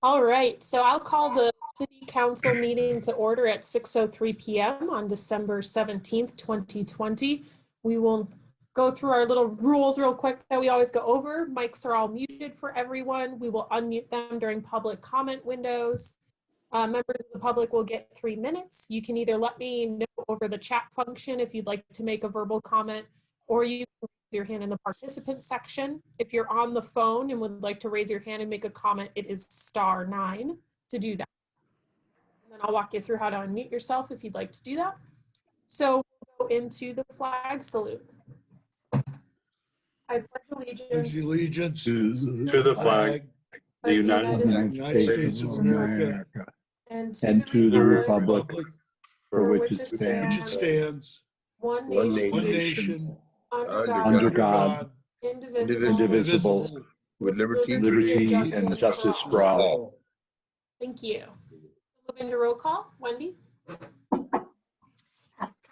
All right, so I'll call the City Council meeting to order at 6:03 p.m. on December 17th, 2020. We will go through our little rules real quick that we always go over. Mics are all muted for everyone. We will unmute them during public comment windows. Members of the public will get 3 minutes. You can either let me know over the chat function if you'd like to make a verbal comment, or you can raise your hand in the participant section. If you're on the phone and would like to raise your hand and make a comment, it is *9 to do that. And then I'll walk you through how to unmute yourself if you'd like to do that. So we'll go into the flag salute. I pledge allegiance to the flag of the United States of America and to the republic for which it stands, one nation, under God, indivisible, with liberty and justice for all. Thank you. Move into roll call. Wendy?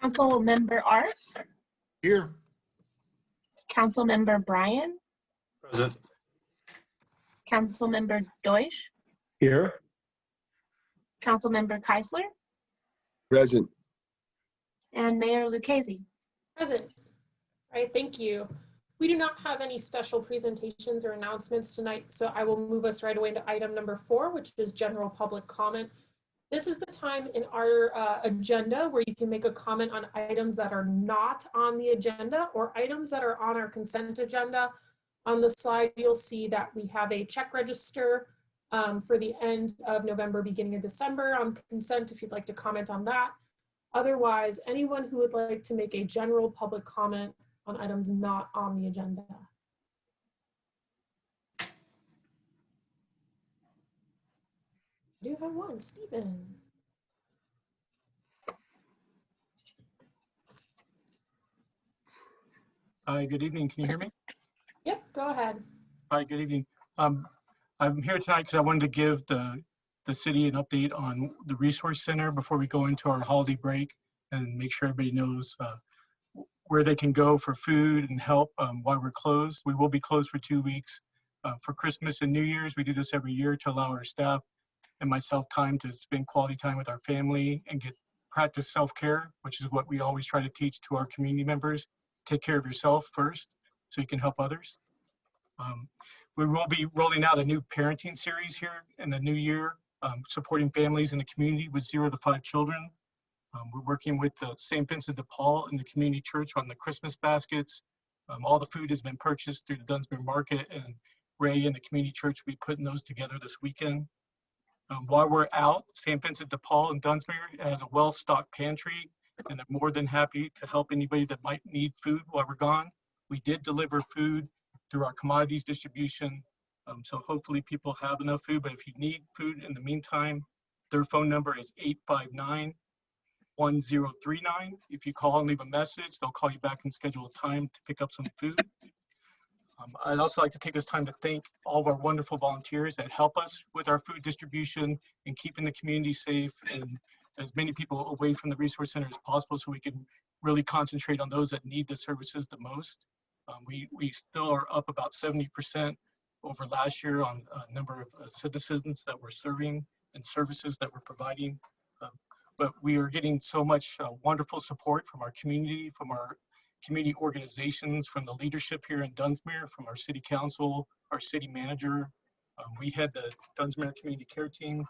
Councilmember Arth? Here. Councilmember Bryan? Present. Councilmember Deutsch? Here. Councilmember Keisler? Present. And Mayor Lucchese? Present. All right, thank you. We do not have any special presentations or announcements tonight, so I will move us right away to item number 4, which is general public comment. This is the time in our agenda where you can make a comment on items that are not on the agenda or items that are on our consent agenda. On the slide, you'll see that we have a check register for the end of November, beginning of December on consent, if you'd like to comment on that. Otherwise, anyone who would like to make a general public comment on items not on the agenda. I do have one, Stephen. Hi, good evening. Can you hear me? Yep, go ahead. Hi, good evening. I'm here tonight because I wanted to give the city an update on the resource center before we go into our holiday break and make sure everybody knows where they can go for food and help while we're closed. We will be closed for 2 weeks for Christmas and New Year's. We do this every year to allow our staff and myself time to spend quality time with our family and practice self-care, which is what we always try to teach to our community members. Take care of yourself first so you can help others. We will be rolling out a new parenting series here in the new year, supporting families in the community with 0 to 5 children. We're working with the St. Vincent de Paul and the community church on the Christmas baskets. All the food has been purchased through the Dunsmuir market, and Ray and the community church will be putting those together this weekend. While we're out, St. Vincent de Paul and Dunsmuir has a well-stocked pantry, and they're more than happy to help anybody that might need food while we're gone. We did deliver food through our commodities distribution, so hopefully people have enough food, but if you need food in the meantime, their phone number is 859-1039. If you call and leave a message, they'll call you back and schedule a time to pick up some food. I'd also like to take this time to thank all of our wonderful volunteers that help us with our food distribution and keeping the community safe and as many people away from the resource center as possible so we can really concentrate on those that need the services the most. We still are up about 70% over last year on a number of citizens that we're serving and services that we're providing. But we are getting so much wonderful support from our community, from our community organizations, from the leadership here in Dunsmuir, from our city council, our city manager. We had the Dunsmuir community care team,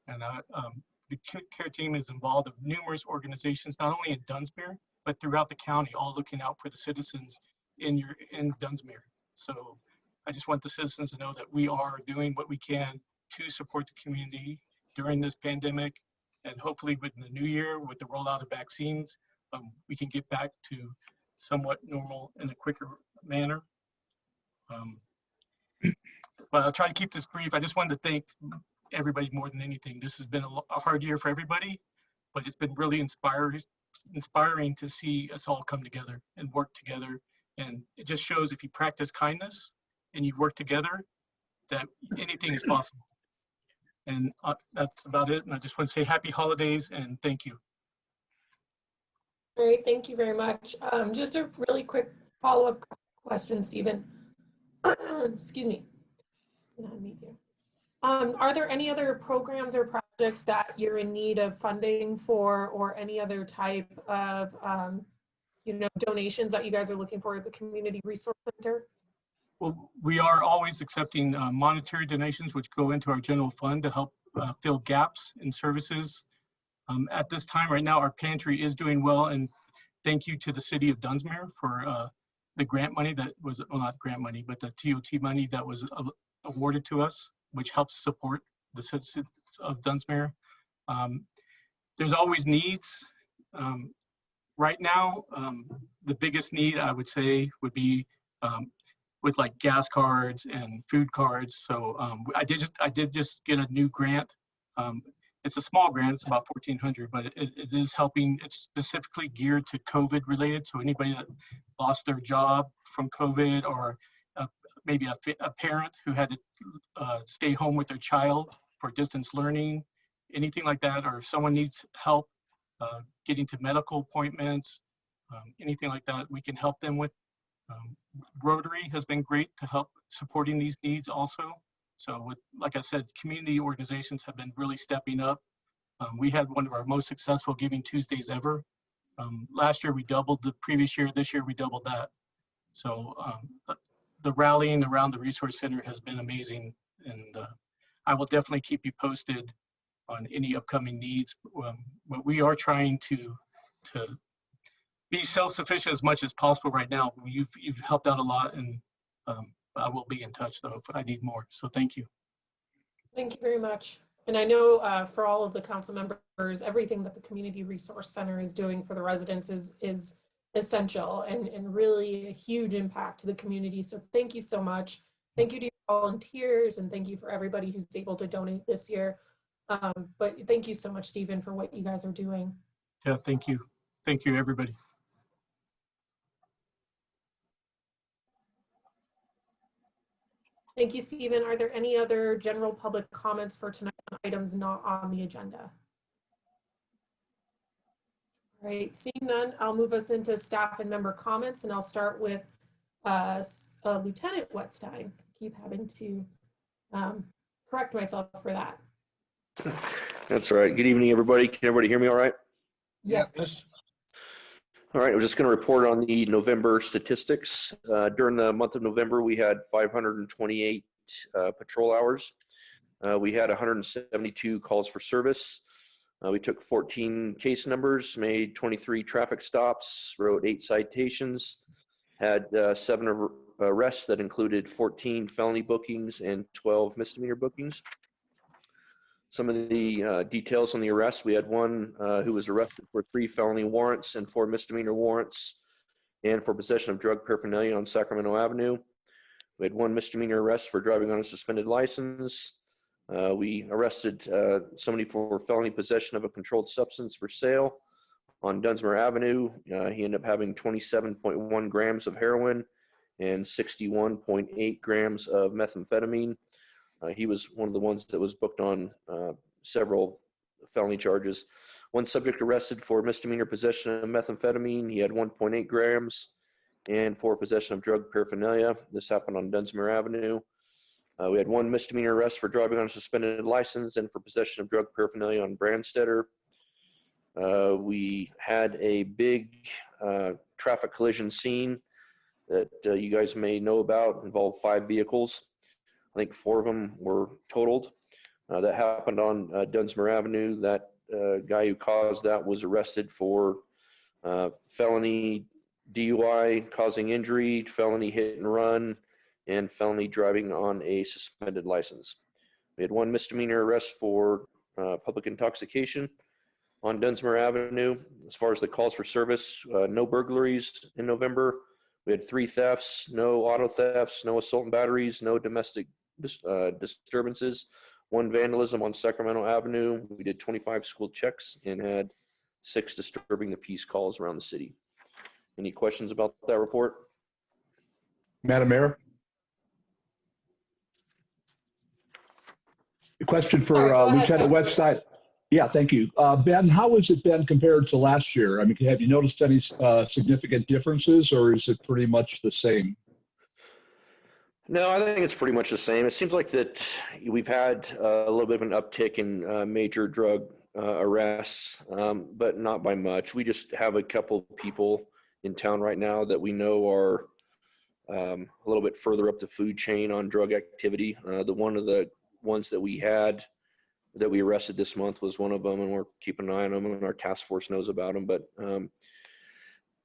and the care team is involved with numerous organizations, not only in Dunsmuir, but throughout the county, all looking out for the citizens in Dunsmuir. So I just want the citizens to know that we are doing what we can to support the community during this pandemic. And hopefully with the new year, with the rollout of vaccines, we can get back to somewhat normal in a quicker manner. But I'll try to keep this brief. I just wanted to thank everybody more than anything. This has been a hard year for everybody, but it's been really inspiring to see us all come together and work together. And it just shows if you practice kindness and you work together, that anything is possible. And that's about it. And I just want to say happy holidays and thank you. Great, thank you very much. Just a really quick follow-up question, Stephen. Excuse me. Are there any other programs or projects that you're in need of funding for, or any other type of, donations that you guys are looking for at the Community Resource Center? Well, we are always accepting monetary donations, which go into our general fund to help fill gaps in services. At this time, right now, our pantry is doing well, and thank you to the city of Dunsmuir for the grant money that was, well, not grant money, but the TOT money that was awarded to us, which helps support the citizens of Dunsmuir. There's always needs. Right now, the biggest need I would say would be with like gas cards and food cards. So I did just get a new grant. It's a small grant, it's about $1,400, but it is helping. It's specifically geared to COVID related. So anybody that lost their job from COVID, or maybe a parent who had to stay home with their child for distance learning, anything like that, or if someone needs help getting to medical appointments, anything like that, we can help them with. Rotary has been great to help supporting these needs also. So with, like I said, community organizations have been really stepping up. We had one of our most successful Giving Tuesdays ever. Last year we doubled the previous year. This year we doubled that. So the rallying around the Resource Center has been amazing. And I will definitely keep you posted on any upcoming needs. But we are trying to be self-sufficient as much as possible right now. You've helped out a lot, and I will be in touch though if I need more. So thank you. Thank you very much. And I know for all of the council members, everything that the Community Resource Center is doing for the residents is essential and really a huge impact to the community. So thank you so much. Thank you to your volunteers, and thank you for everybody who's able to donate this year. But thank you so much, Stephen, for what you guys are doing. Yeah, thank you. Thank you, everybody. Thank you, Stephen. Are there any other general public comments for tonight on items not on the agenda? All right, seeing none, I'll move us into staff and member comments, and I'll start with Lieutenant Wetstein. Keep having to correct myself for that. That's all right. Good evening, everybody. Can everybody hear me all right? Yes. All right, we're just going to report on the November statistics. During the month of November, we had 528 patrol hours. We had 172 calls for service. We took 14 case numbers, made 23 traffic stops, wrote 8 citations, had 7 arrests that included 14 felony bookings and 12 misdemeanor bookings. Some of the details on the arrest: we had one who was arrested for 3 felony warrants and 4 misdemeanor warrants, and for possession of drug paraphernalia on Sacramento Avenue. We had 1 misdemeanor arrest for driving on a suspended license. We arrested somebody for felony possession of a controlled substance for sale on Dunsmuir Avenue. He ended up having 27.1 grams of heroin and 61.8 grams of methamphetamine. He was one of the ones that was booked on several felony charges. One subject arrested for misdemeanor possession of methamphetamine. He had 1.8 grams, and for possession of drug paraphernalia. This happened on Dunsmuir Avenue. We had 1 misdemeanor arrest for driving on a suspended license and for possession of drug paraphernalia on Brandstetter. We had a big traffic collision scene that you guys may know about, involved 5 vehicles. I think 4 of them were totaled. That happened on Dunsmuir Avenue. That guy who caused that was arrested for felony DUI, causing injury, felony hit and run, and felony driving on a suspended license. We had 1 misdemeanor arrest for public intoxication on Dunsmuir Avenue. As far as the calls for service, no burglaries in November. We had 3 thefts, no auto thefts, no assault and batteries, no domestic disturbances, 1 vandalism on Sacramento Avenue. We did 25 school checks and had 6 disturbing the peace calls around the city. Any questions about that report? Madam Mayor? A question for Lieutenant Wetstein. Yeah, thank you. Ben, how has it been compared to last year? I mean, have you noticed any significant differences, or is it pretty much the same? No, I think it's pretty much the same. It seems like that we've had a little bit of an uptick in major drug arrests, but not by much. We just have a couple people in town right now that we know are a little bit further up the food chain on drug activity. One of the ones that we had that we arrested this month was one of them, and we're keeping an eye on them, and our task force knows about them. But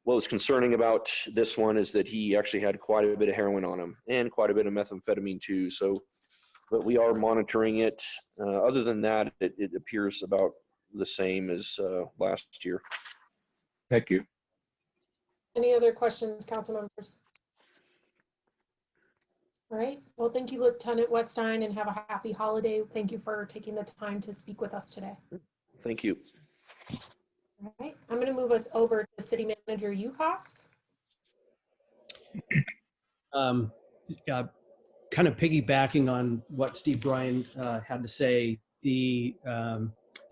what was concerning about this one is that he actually had quite a bit of heroin on him and quite a bit of methamphetamine too. So, but we are monitoring it. Other than that, it appears about the same as last year. Thank you. Any other questions, council members? All right. Well, thank you, Lieutenant Wetstein, and have a happy holiday. Thank you for taking the time to speak with us today. Thank you. All right. I'm going to move us over to City Manager Uhas. Yeah, kind of piggybacking on what Steve Bryan had to say, the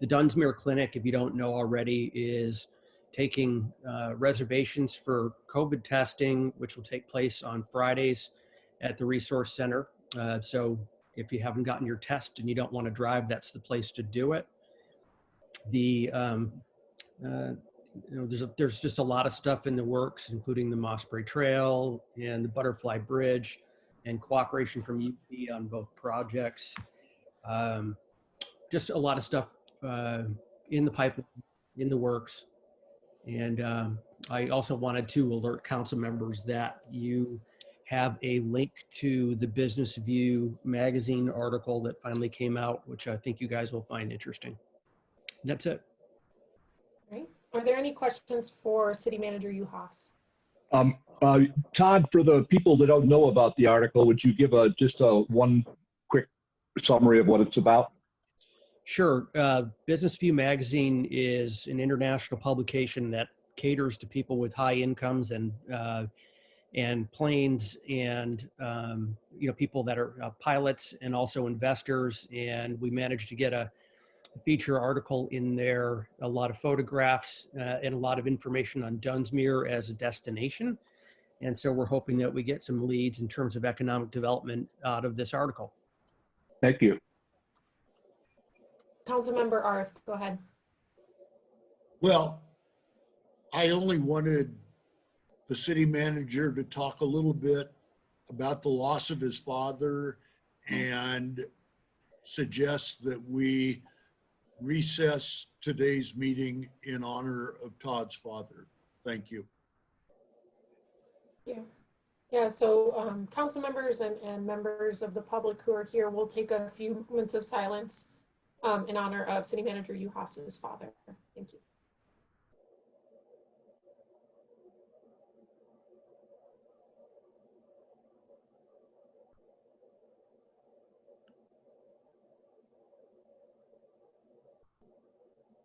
Dunsmuir Clinic, if you don't know already, is taking reservations for COVID testing, which will take place on Fridays at the Resource Center. So if you haven't gotten your test and you don't want to drive, that's the place to do it. There's just a lot of stuff in the works, including the Mossberg Trail and the Butterfly Bridge, and cooperation from UP on both projects. Just a lot of stuff in the pipeline, in the works. And I also wanted to alert council members that you have a link to the Business View magazine article that finally came out, which I think you guys will find interesting. That's it. Right. Are there any questions for City Manager Uhas? Todd, for the people that don't know about the article, would you give just a one quick summary of what it's about? Sure. Business View magazine is an international publication that caters to people with high incomes and planes and people that are pilots and also investors. And we managed to get a feature article in there, a lot of photographs and a lot of information on Dunsmuir as a destination. And so we're hoping that we get some leads in terms of economic development out of this article. Thank you. Councilmember Arth, go ahead. Well, I only wanted the city manager to talk a little bit about the loss of his father and suggest that we recess today's meeting in honor of Todd's father. Thank you. Yeah, so council members and members of the public who are here will take a few moments of silence in honor of City Manager Uhas's father. Thank you.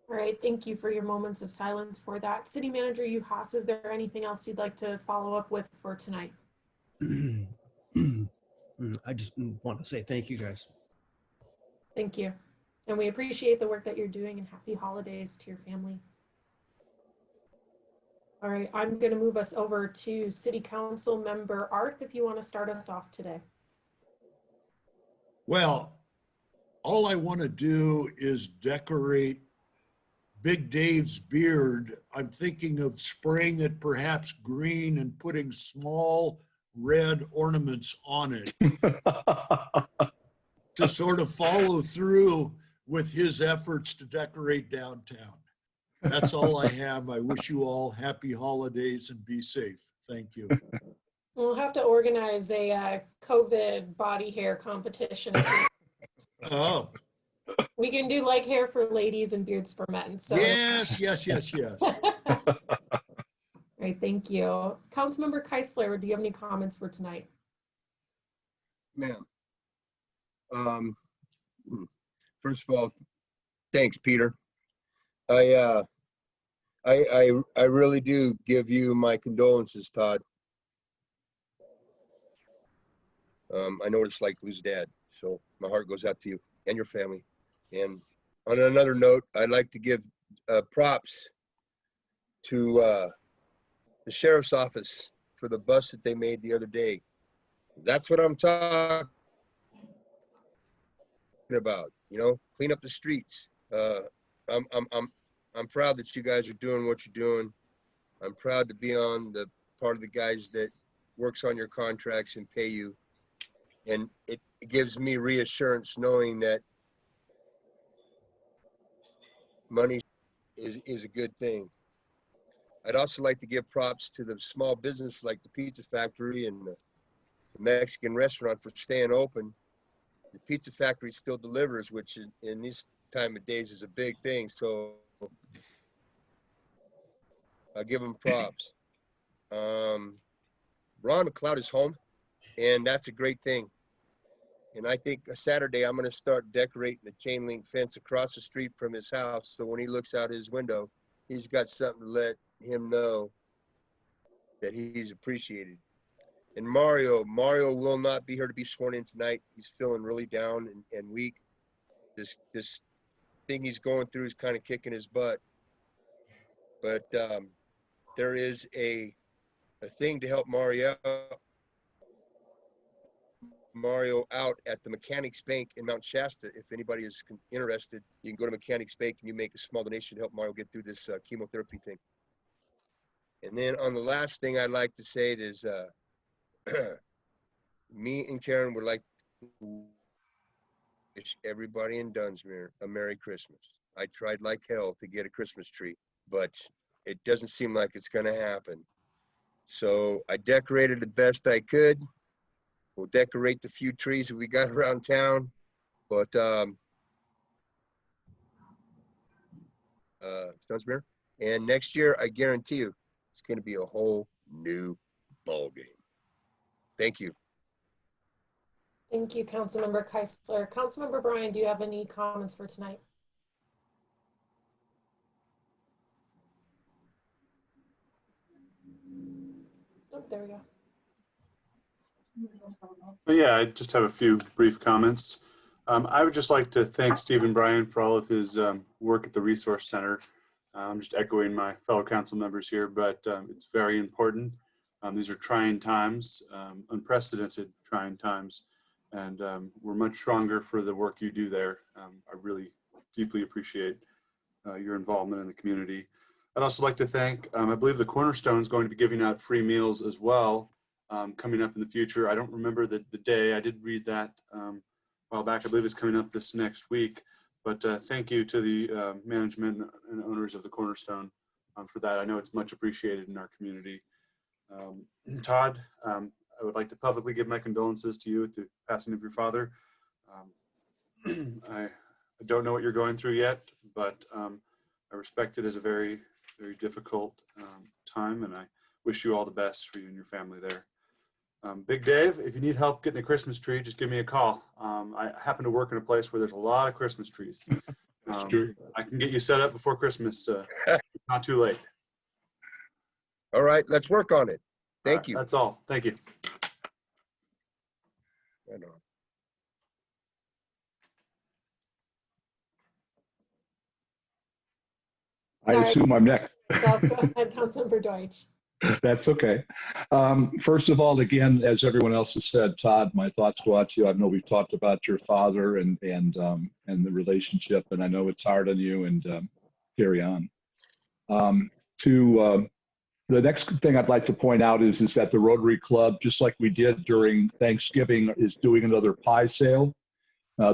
All right, thank you for your moments of silence for that. City Manager Uhas, is there anything else you'd like to follow up with for tonight? I just want to say thank you, guys. Thank you. And we appreciate the work that you're doing, and happy holidays to your family. All right, I'm going to move us over to City Council Member Arth, if you want to start us off today. Well, all I want to do is decorate Big Dave's beard. I'm thinking of spraying it perhaps green and putting small red ornaments on it to sort of follow through with his efforts to decorate downtown. That's all I have. I wish you all happy holidays and be safe. Thank you. We'll have to organize a COVID body hair competition. Oh. We can do like hair for ladies and beards for men. So Yes. All right, thank you. Councilmember Keisler, do you have any comments for tonight? Ma'am. First of all, thanks, Peter. I really do give you my condolences, Todd. I know what it's like to lose dad, so my heart goes out to you and your family. And on another note, I'd like to give props to the sheriff's office for the bus that they made the other day. That's what I'm talking about. You know, clean up the streets. I'm proud that you guys are doing what you're doing. I'm proud to be on the part of the guys that works on your contracts and pay you. And it gives me reassurance knowing that money is a good thing. I'd also like to give props to the small business like the Pizza Factory and the Mexican restaurant for staying open. The Pizza Factory still delivers, which in this time of days is a big thing. So I'll give them props. Ron McLeod is home, and that's a great thing. And I think Saturday I'm going to start decorating the chain link fence across the street from his house. So when he looks out his window, he's got something to let him know that he's appreciated. And Mario will not be here to be sworn in tonight. He's feeling really down and weak. This thing he's going through is kind of kicking his butt. But there is a thing to help Mario out at the Mechanics Bank in Mount Shasta. If anybody is interested, you can go to Mechanics Bank and you make a small donation to help Mario get through this chemotherapy thing. And then on the last thing I'd like to say is me and Karen would like to wish everybody in Dunsmuir a Merry Christmas. I tried like hell to get a Christmas tree, but it doesn't seem like it's going to happen. So I decorated the best I could. We'll decorate the few trees that we got around town, but Dunsmuir. And next year, I guarantee you, it's going to be a whole new ball game. Thank you. Thank you, Councilmember Keisler. Councilmember Bryan, do you have any comments for tonight? Oh, there we go. Well, yeah, I just have a few brief comments. I would just like to thank Stephen Bryan for all of his work at the Resource Center. I'm just echoing my fellow council members here, but it's very important. These are trying times, unprecedented trying times, and we're much stronger for the work you do there. I really deeply appreciate your involvement in the community. I'd also like to thank, I believe the Cornerstone is going to be giving out free meals as well coming up in the future. I don't remember the day. I did read that a while back. I believe it's coming up this next week. But thank you to the management and owners of the Cornerstone for that. I know it's much appreciated in our community. Todd, I would like to publicly give my condolences to you at the passing of your father. I don't know what you're going through yet, but I respect it as a very, very difficult time, and I wish you all the best for you and your family there. Big Dave, if you need help getting a Christmas tree, just give me a call. I happen to work in a place where there's a lot of Christmas trees. That's true. I can get you set up before Christmas. Not too late. All right, let's work on it. Thank you. That's all. Thank you. Right on. I assume I'm next. So go ahead, Councilmember Deutsch. That's okay. First of all, again, as everyone else has said, Todd, my thoughts go out to you. I know we've talked about your father and the relationship, and I know it's hard on you, and carry on. The next thing I'd like to point out is that the Rotary Club, just like we did during Thanksgiving, is doing another pie sale.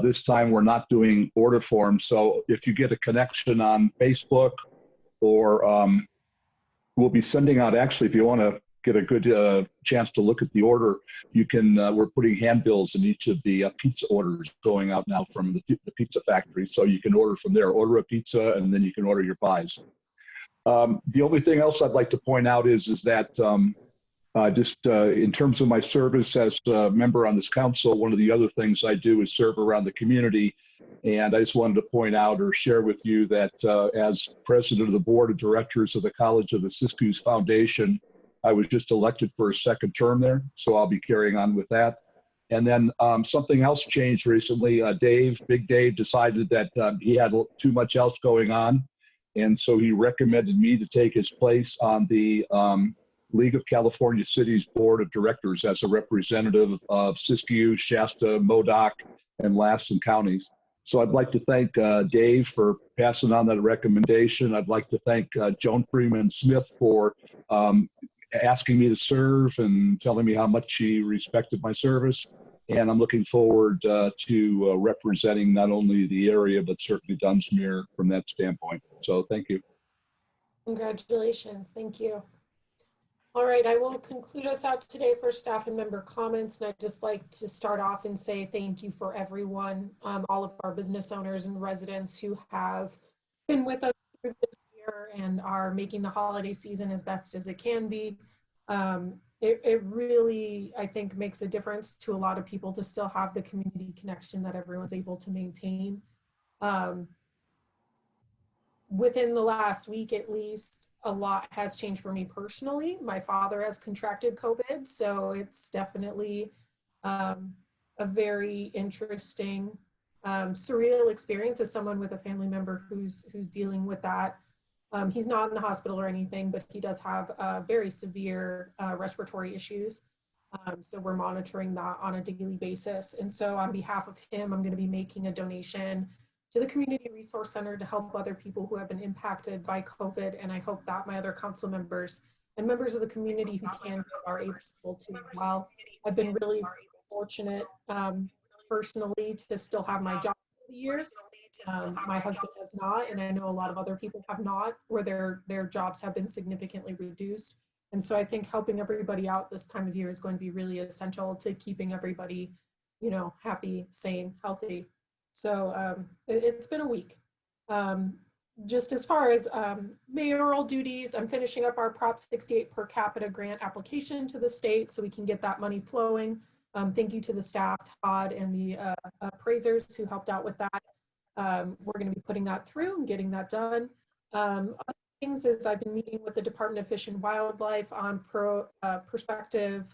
This time we're not doing order forms, so if you get a connection on Facebook or we'll be sending out, actually, if you want to get a good chance to look at the order, you can, we're putting handbills in each of the pizza orders going out now from the Pizza Factory. So you can order from there, order a pizza, and then you can order your pies. The only thing else I'd like to point out is that in terms of my service as a member on this council, one of the other things I do is serve around the community. And I just wanted to point out or share with you that as president of the board of directors of the College of the Siskiyou Foundation, I was just elected for a second term there. So I'll be carrying on with that. And then something else changed recently. Big Dave decided that he had too much else going on. And so he recommended me to take his place on the League of California Cities Board of Directors as a representative of Siskiyou, Shasta, Modoc, and Lassen counties. So I'd like to thank Dave for passing on that recommendation. I'd like to thank Joan Freeman Smith for asking me to serve and telling me how much she respected my service. And I'm looking forward to representing not only the area, but certainly Dunsmuir from that standpoint. So thank you. Congratulations. Thank you. All right, I will conclude us out today for staff and member comments. And I'd just like to start off and say thank you for everyone, all of our business owners and residents who have been with us through this year and are making the holiday season as best as it can be. It really, I think, makes a difference to a lot of people to still have the community connection that everyone's able to maintain. Within the last week, at least, a lot has changed for me personally. My father has contracted COVID, so it's definitely a very interesting, surreal experience as someone with a family member who's dealing with that. He's not in the hospital or anything, but he does have very severe respiratory issues. So we're monitoring that on a daily basis. And so on behalf of him, I'm going to be making a donation to the Community Resource Center to help other people who have been impacted by COVID. And I hope that my other council members and members of the community who can are able to as well. I've been really fortunate personally to still have my job for the year. My husband has not, and I know a lot of other people have not, where their jobs have been significantly reduced. And so I think helping everybody out this time of year is going to be really essential to keeping everybody, you know, happy, sane, healthy. So it's been a week. Just as far as mayoral duties, I'm finishing up our Prop 68 per capita grant application to the state so we can get that money flowing. Thank you to the staff, Todd, and the appraisers who helped out with that. We're going to be putting that through and getting that done. Other things is I've been meeting with the Department of Fish and Wildlife on prospective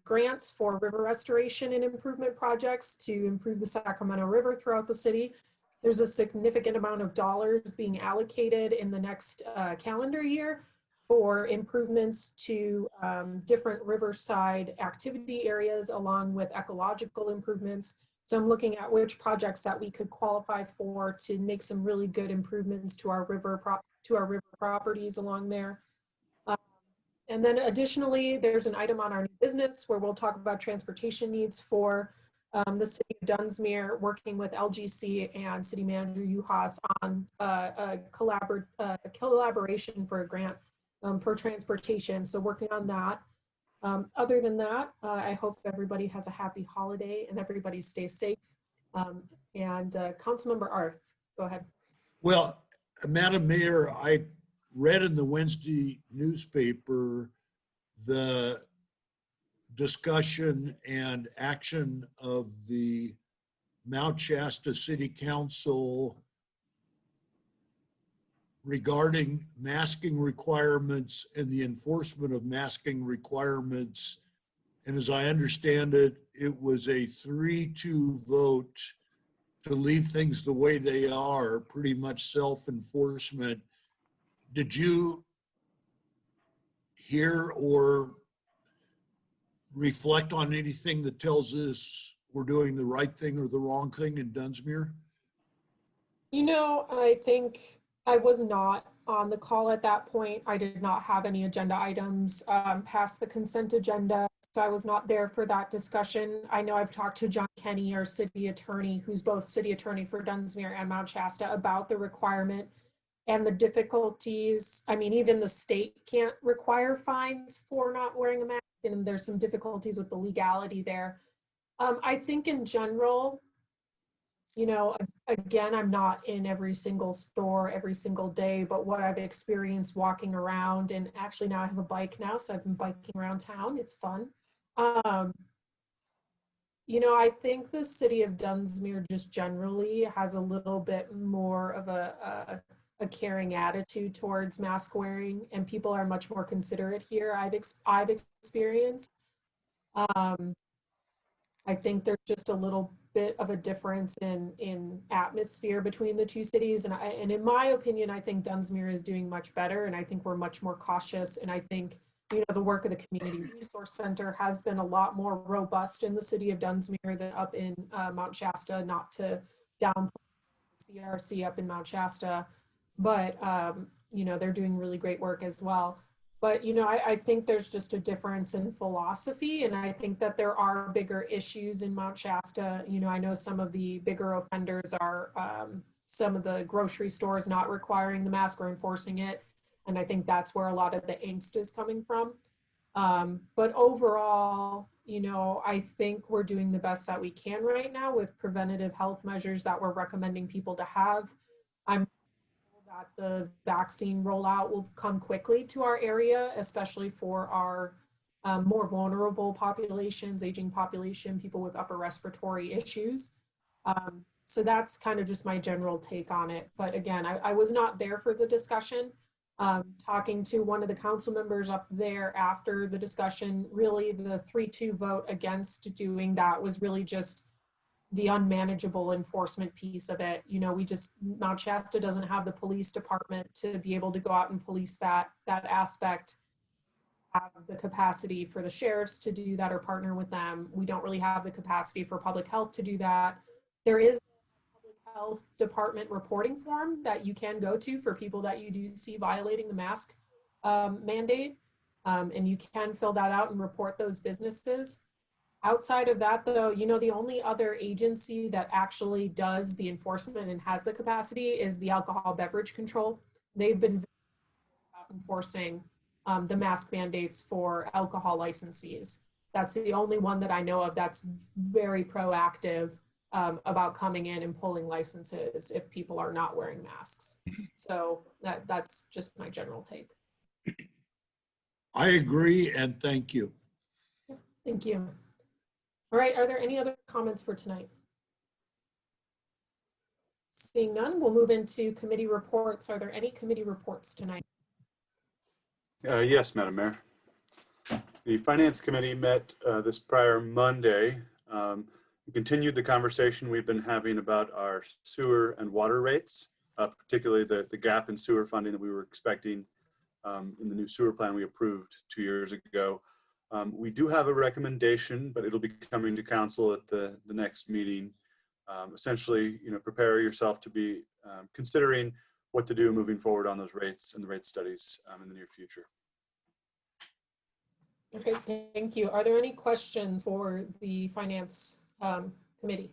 grants for river restoration and improvement projects to improve the Sacramento River throughout the city. There's a significant amount of dollars being allocated in the next calendar year for improvements to different riverside activity areas along with ecological improvements. So I'm looking at which projects that we could qualify for to make some really good improvements to our river properties along there. And then additionally, there's an item on our new business where we'll talk about transportation needs for the city of Dunsmuir, working with LGC and City Manager Uhas on a collaboration for a grant for transportation. So working on that. Other than that, I hope everybody has a happy holiday and everybody stays safe. Councilmember Arth, go ahead. Well, Madam Mayor, I read in the Wednesday newspaper the discussion and action of the Mount Shasta City Council regarding masking requirements and the enforcement of masking requirements. And as I understand it, it was a 3-2 vote to leave things the way they are, pretty much self-enforcement. Did you hear or reflect on anything that tells us we're doing the right thing or the wrong thing in Dunsmuir? You know, I think I was not on the call at that point. I did not have any agenda items past the consent agenda, so I was not there for that discussion. I know I've talked to John Kenny, our city attorney, who's both city attorney for Dunsmuir and Mount Shasta, about the requirement and the difficulties. I mean, even the state can't require fines for not wearing a mask, and there's some difficulties with the legality there. I think in general, you know, again, I'm not in every single store every single day, but what I've experienced walking around, and actually now I have a bike now, so I've been biking around town. It's fun. You know, I think the city of Dunsmuir just generally has a little bit more of a caring attitude towards mask wearing, and people are much more considerate here. I've experienced. I think there's just a little bit of a difference in atmosphere between the two cities. And in my opinion, I think Dunsmuir is doing much better, and I think we're much more cautious. And I think, you know, the work of the Community Resource Center has been a lot more robust in the city of Dunsmuir than up in Mount Shasta, not to downplay CRC up in Mount Shasta, but, you know, they're doing really great work as well. But, you know, I think there's just a difference in philosophy, and I think that there are bigger issues in Mount Shasta. You know, I know some of the bigger offenders are some of the grocery stores not requiring the mask or enforcing it. And I think that's where a lot of the angst is coming from. But overall, you know, I think we're doing the best that we can right now with preventative health measures that we're recommending people to have. I'm that the vaccine rollout will come quickly to our area, especially for our more vulnerable populations, aging population, people with upper respiratory issues. So that's kind of just my general take on it. But again, I was not there for the discussion. Talking to one of the council members up there after the discussion, really the 3-2 vote against doing that was really just the unmanageable enforcement piece of it. You know, Mount Shasta doesn't have the police department to be able to go out and police that aspect, have the capacity for the sheriffs to do that or partner with them. We don't really have the capacity for public health to do that. There is a public health department reporting form that you can go to for people that you do see violating the mask mandate. And you can fill that out and report those businesses. Outside of that, though, you know, the only other agency that actually does the enforcement and has the capacity is the alcohol beverage control. They've been enforcing the mask mandates for alcohol licensees. That's the only one that I know of that's very proactive about coming in and pulling licenses if people are not wearing masks. So that's just my general take. I agree, and thank you. Thank you. All right, are there any other comments for tonight? Seeing none, we'll move into committee reports. Are there any committee reports tonight? Yes, Madam Mayor. The Finance Committee met this prior Monday. We continued the conversation we've been having about our sewer and water rates, particularly the gap in sewer funding that we were expecting in the new sewer plan we approved 2 years ago. We do have a recommendation, but it'll be coming to council at the next meeting. Essentially, you know, prepare yourself to be considering what to do moving forward on those rates and the rate studies in the near future. Okay, thank you. Are there any questions for the Finance Committee?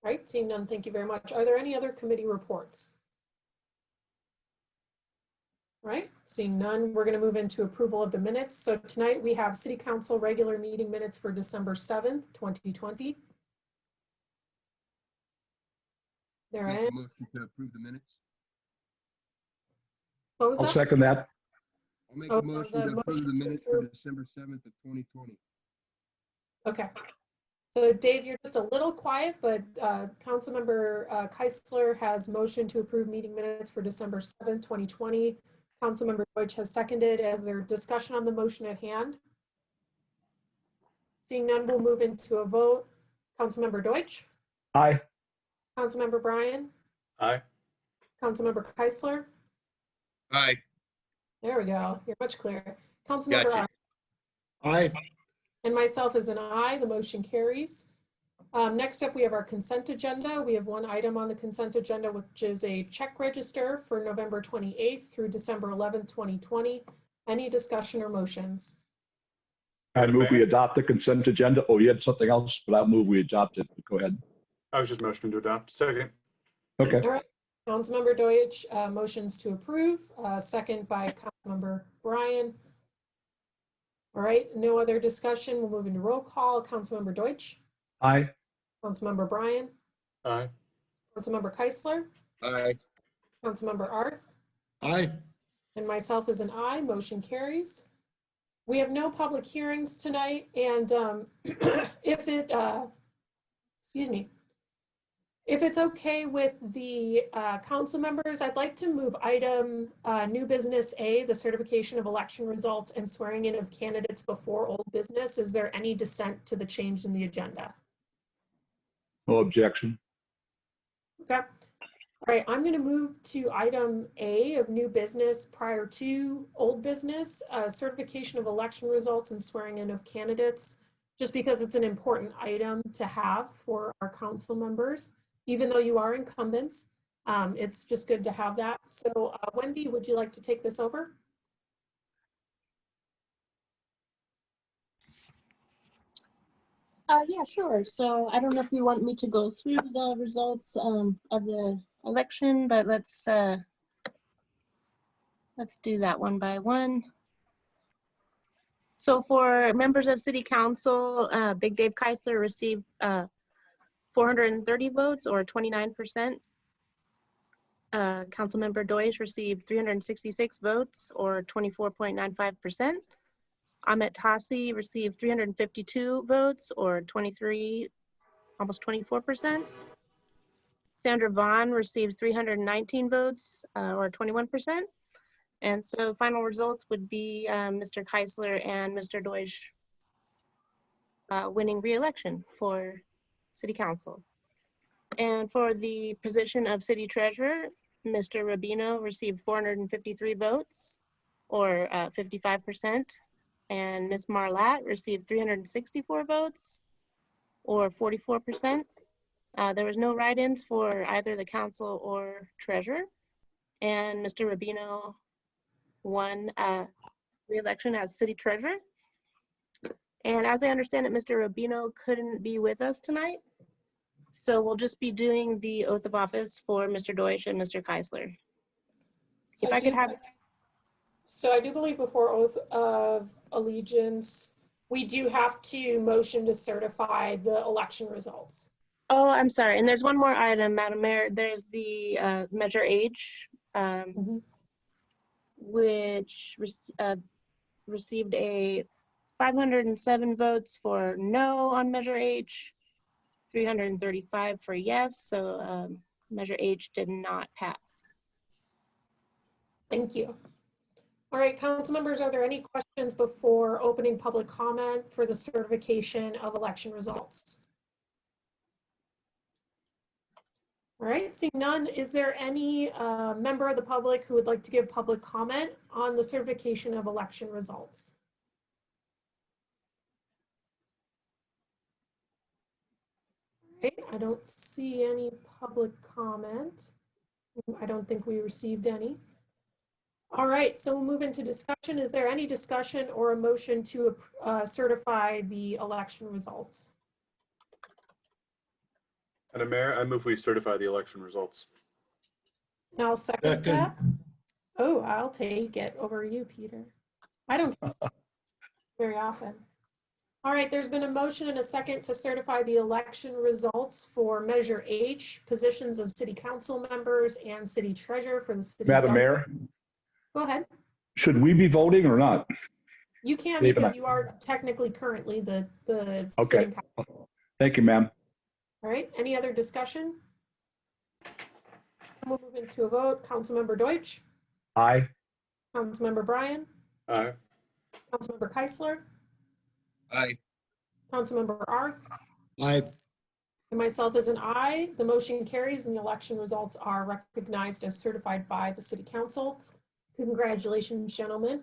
All right, seeing none, thank you very much. Are there any other committee reports? All right, seeing none, we're going to move into approval of the minutes. So tonight we have City Council regular meeting minutes for December 7th, 2020. There Make is. a motion to approve the minutes. I'll second that. I'll make a motion to approve the minutes for December 7th of 2020. Okay. So Dave, you're just a little quiet, but Councilmember Keisler has motioned to approve meeting minutes for December 7th, 2020. Councilmember Deutsch has seconded. Is there discussion on the motion at hand? Seeing none, we'll move into a vote. Councilmember Deutsch? Aye. Councilmember Bryan? Aye. Councilmember Keisler? Aye. There we go. You're much clearer. Councilmember Gotcha. Aye. And myself as an aye, the motion carries. Next up, we have our consent agenda. We have one item on the consent agenda, which is a check register for November 28th through December 11th, 2020. Any discussion or motions? I move we adopt the consent agenda. Oh, you had something else, but I'll move we adopt it. Go ahead. I was just motioning to adopt. Second. Okay. All right. Councilmember Deutsch motions to approve. Second by Councilmember Bryan. All right, no other discussion. We'll move into roll call. Councilmember Deutsch. Aye. Councilmember Bryan. Aye. Councilmember Keisler. Aye. Councilmember Arth. Aye. And myself as an aye, motion carries. We have no public hearings tonight, and if it's okay with the council members, I'd like to move item new business A, the certification of election results and swearing in of candidates before old business. Is there any dissent to the change in the agenda? No objection. Okay. All right, I'm going to move to item A of new business prior to old business, certification of election results and swearing in of candidates, just because it's an important item to have for our council members. Even though you are incumbents, it's just good to have that. So Wendy, would you like to take this over? Yeah, sure. So I don't know if you want me to go through the results of the election, but let's do that one by one. So for members of City Council, Big Dave Keisler received 430 votes, or 29%. Councilmember Deutsch received 366 votes, or 24.95%. Ahmet Tassi received 352 votes, or 23, almost 24%. Sandra Vaughn received 319 votes, or 21%. And so final results would be Mr. Keisler and Mr. Deutsch winning re-election for City Council. And for the position of City Treasurer, Mr. Rubino received 453 votes, or 55%. And Ms. Marlatt received 364 votes, or 44%. There was no write-ins for either the council or treasurer. And Mr. Rubino won re-election as City Treasurer. And as I understand it, Mr. Rubino couldn't be with us tonight. So we'll just be doing the oath of office for Mr. Deutsch and Mr. Keisler. So If I could have. So I do believe before oath of allegiance, we do have to motion to certify the election results. Oh, I'm sorry. And there's one more item, Madam Mayor. There's the measure age, which received a 507 votes for no on measure H, 335 for yes. So measure H did not pass. Thank you. All right, council members, are there any questions before opening public comment for the certification of election results? All right, seeing none, is there any member of the public who would like to give public comment on the certification of election results? Okay, I don't see any public comment. I don't think we received any. All right, so we'll move into discussion. Is there any discussion or a motion to certify the election results? Madam Mayor, I move we certify the election results. And I'll second that. Oh, I'll take it over you, Peter. I don't very often. All right, there's been a motion and a second to certify the election results for Measure H, positions of City Council members and City Treasurer for the City. Madam Mayor? Go ahead. Should we be voting or not? You can, because you are technically currently the Okay. City Council. Thank you, ma'am. All right, any other discussion? We'll move into a vote. Councilmember Deutsch. Aye. Councilmember Bryan. Aye. Councilmember Keisler. Aye. Councilmember Arth. Aye. And myself as an aye. The motion carries and the election results are recognized as certified by the City Council. Congratulations, gentlemen.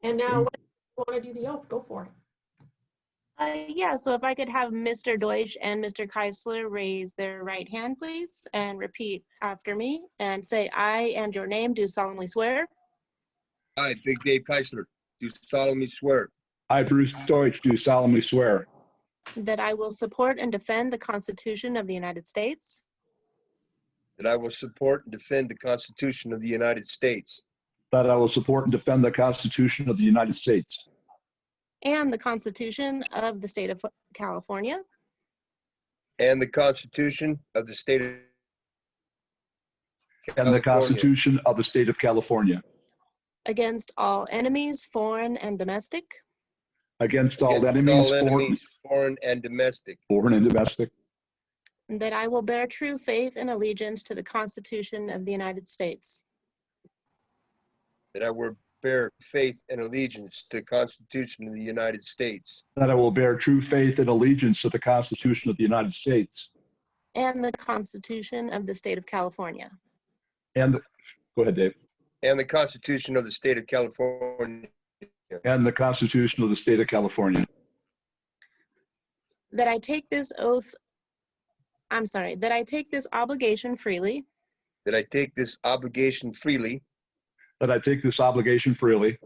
And now, when you want to do the oath, go for it. Yeah, so if I could have Mr. Deutsch and Mr. Keisler raise their right hand, please, and repeat after me and say, I and your name do solemnly swear. I, Big Dave Keisler, do solemnly swear I, Bruce Deutsch, do solemnly swear that I will support and defend the Constitution of the United States that I will support and defend the Constitution of the United States that I will support and defend the Constitution of the United States and the Constitution of the State of California and the Constitution of the State of California and the Constitution of the State of California against all enemies, foreign and domestic, against all against enemies, all enemies, foreign and domestic, and domestic, and that I will bear true faith and allegiance to the Constitution of the United States that I will bear faith and allegiance to the Constitution of the United States that I will bear true faith and allegiance to the Constitution of the United States and the Constitution of the State of California, and go ahead, Dave. and the Constitution of the State of California, And the Constitution of the State of California. that I take this obligation freely that I take this obligation freely That I take this obligation freely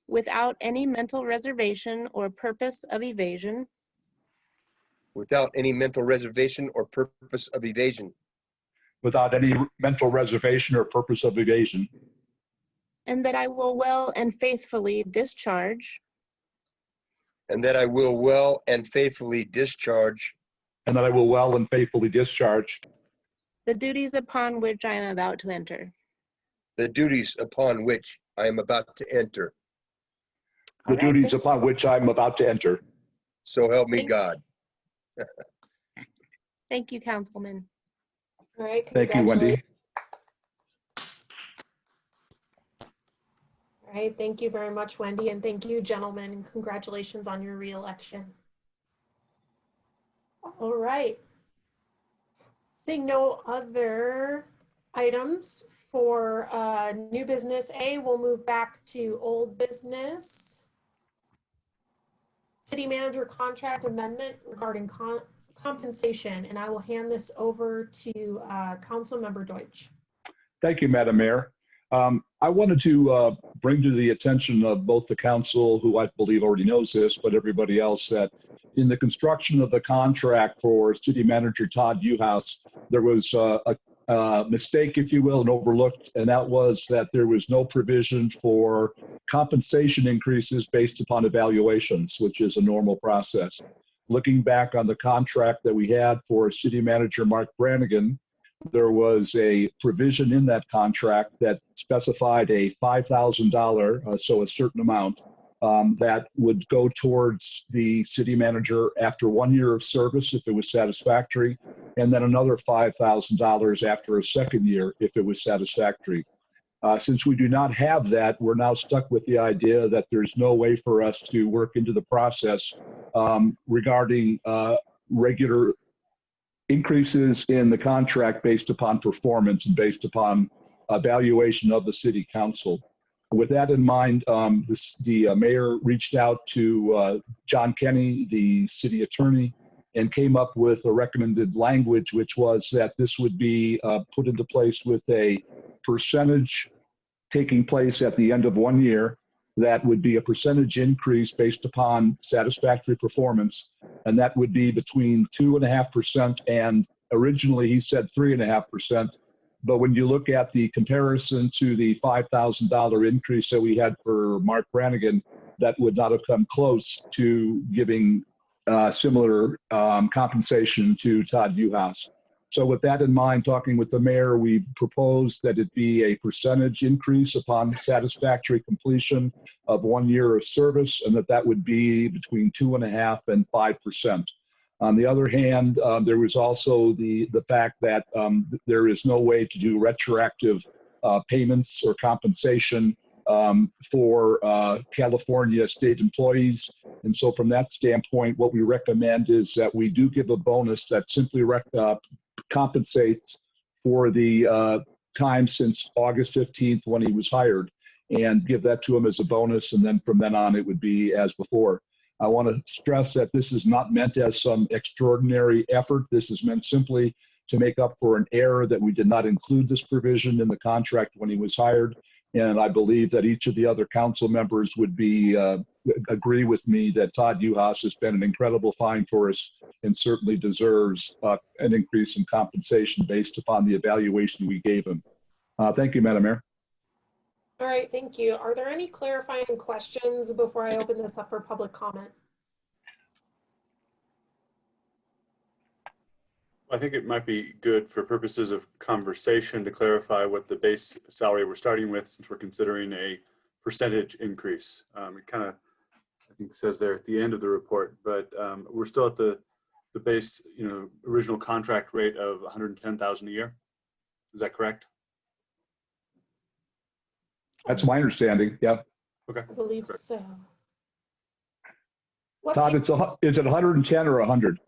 without any mental reservation or purpose of evasion, without any mental reservation or purpose of evasion, without any mental reservation or purpose of evasion, and that I will well and faithfully discharge and that I will well and faithfully discharge and that I will well and faithfully discharge the duties upon which I am about to enter. the duties upon which I am about to enter. the All right, duties thank- upon which I'm about to enter. So help me Thank- God. Thank you, Councilman. All right. Thank you, Wendy. All right. Thank you very much, Wendy. And thank you, gentlemen. And congratulations on your reelection. All right. Seeing no other items for new business A, we'll move back to old business. City manager contract amendment regarding compensation, and I will hand this over to Councilmember Deutsch. Thank you, Madam Mayor. I wanted to bring to the attention of both the council, who I believe already knows this, but everybody else, that in the construction of the contract for City Manager Todd Uhouse, there was a mistake, if you will, and overlooked, and that was that there was no provision for compensation increases based upon evaluations, which is a normal process. Looking back on the contract that we had for City Manager Mark Brannigan, there was a provision in that contract that specified a $5,000, so a certain amount, that would go towards the city manager after 1 year of service if it was satisfactory, and then another $5,000 after a second year if it was satisfactory. Since we do not have that, we're now stuck with the idea that there's no way for us to work into the process regarding regular increases in the contract based upon performance and based upon evaluation of the city council. With that in mind, the mayor reached out to John Kenny, the city attorney, and came up with a recommended language, which was that this would be put into place with a percentage taking place at the end of 1 year. That would be a percentage increase based upon satisfactory performance, and that would be between 2.5% and originally he said 3.5%. But when you look at the comparison to the $5,000 increase that we had for Mark Brannigan, that would not have come close to giving similar compensation to Todd Uhouse. So with that in mind, talking with the mayor, we proposed that it be a percentage increase upon satisfactory completion of 1 year of service, and that would be between 2.5% and 5%. On the other hand, there was also the fact that there is no way to do retroactive payments or compensation for California state employees. And so from that standpoint, what we recommend is that we do give a bonus that simply compensates for the time since August 15th when he was hired, and give that to him as a bonus. And then from then on, it would be as before. I want to stress that this is not meant as some extraordinary effort. This is meant simply to make up for an error that we did not include this provision in the contract when he was hired. And I believe that each of the other council members would be agree with me that Todd Uhouse has been an incredible find for us and certainly deserves an increase in compensation based upon the evaluation we gave him. Thank you, Madam Mayor. All right, thank you. Are there any clarifying questions before I open this up for public comment? I think it might be good for purposes of conversation to clarify what the base salary we're starting with, since we're considering a percentage increase. It kind of, I think, says there at the end of the report, but we're still at the base, original contract rate of $110,000 a year. Is that correct? That's my understanding. Yeah. Okay. I believe Correct. so. Todd, is it 110 or 100?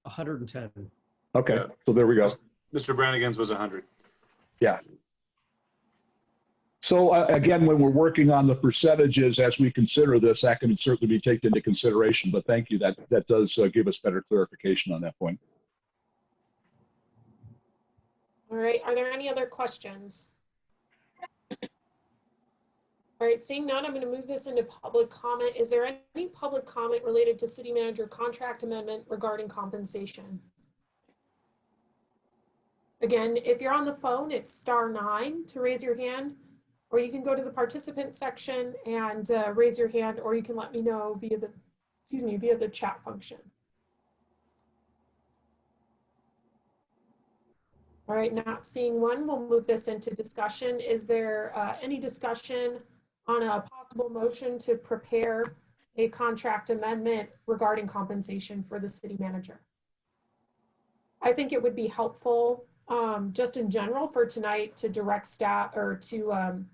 110. Okay, Yeah. so there we go. Mr. Brannigan's was 100. Yeah. So again, when we're working on the percentages as we consider this, that can certainly be taken into consideration. But thank you. That does give us better clarification on that point. All right, are there any other questions? All right, seeing none, I'm going to move this into public comment. Is there any public comment related to city manager contract amendment regarding compensation? Again, if you're on the phone, it's *9 to raise your hand, or you can go to the participant section and raise your hand, or you can let me know via the chat function. All right, not seeing one, we'll move this into discussion. Is there any discussion on a possible motion to prepare a contract amendment regarding compensation for the city manager? I think it would be helpful just in general for tonight to direct staff or to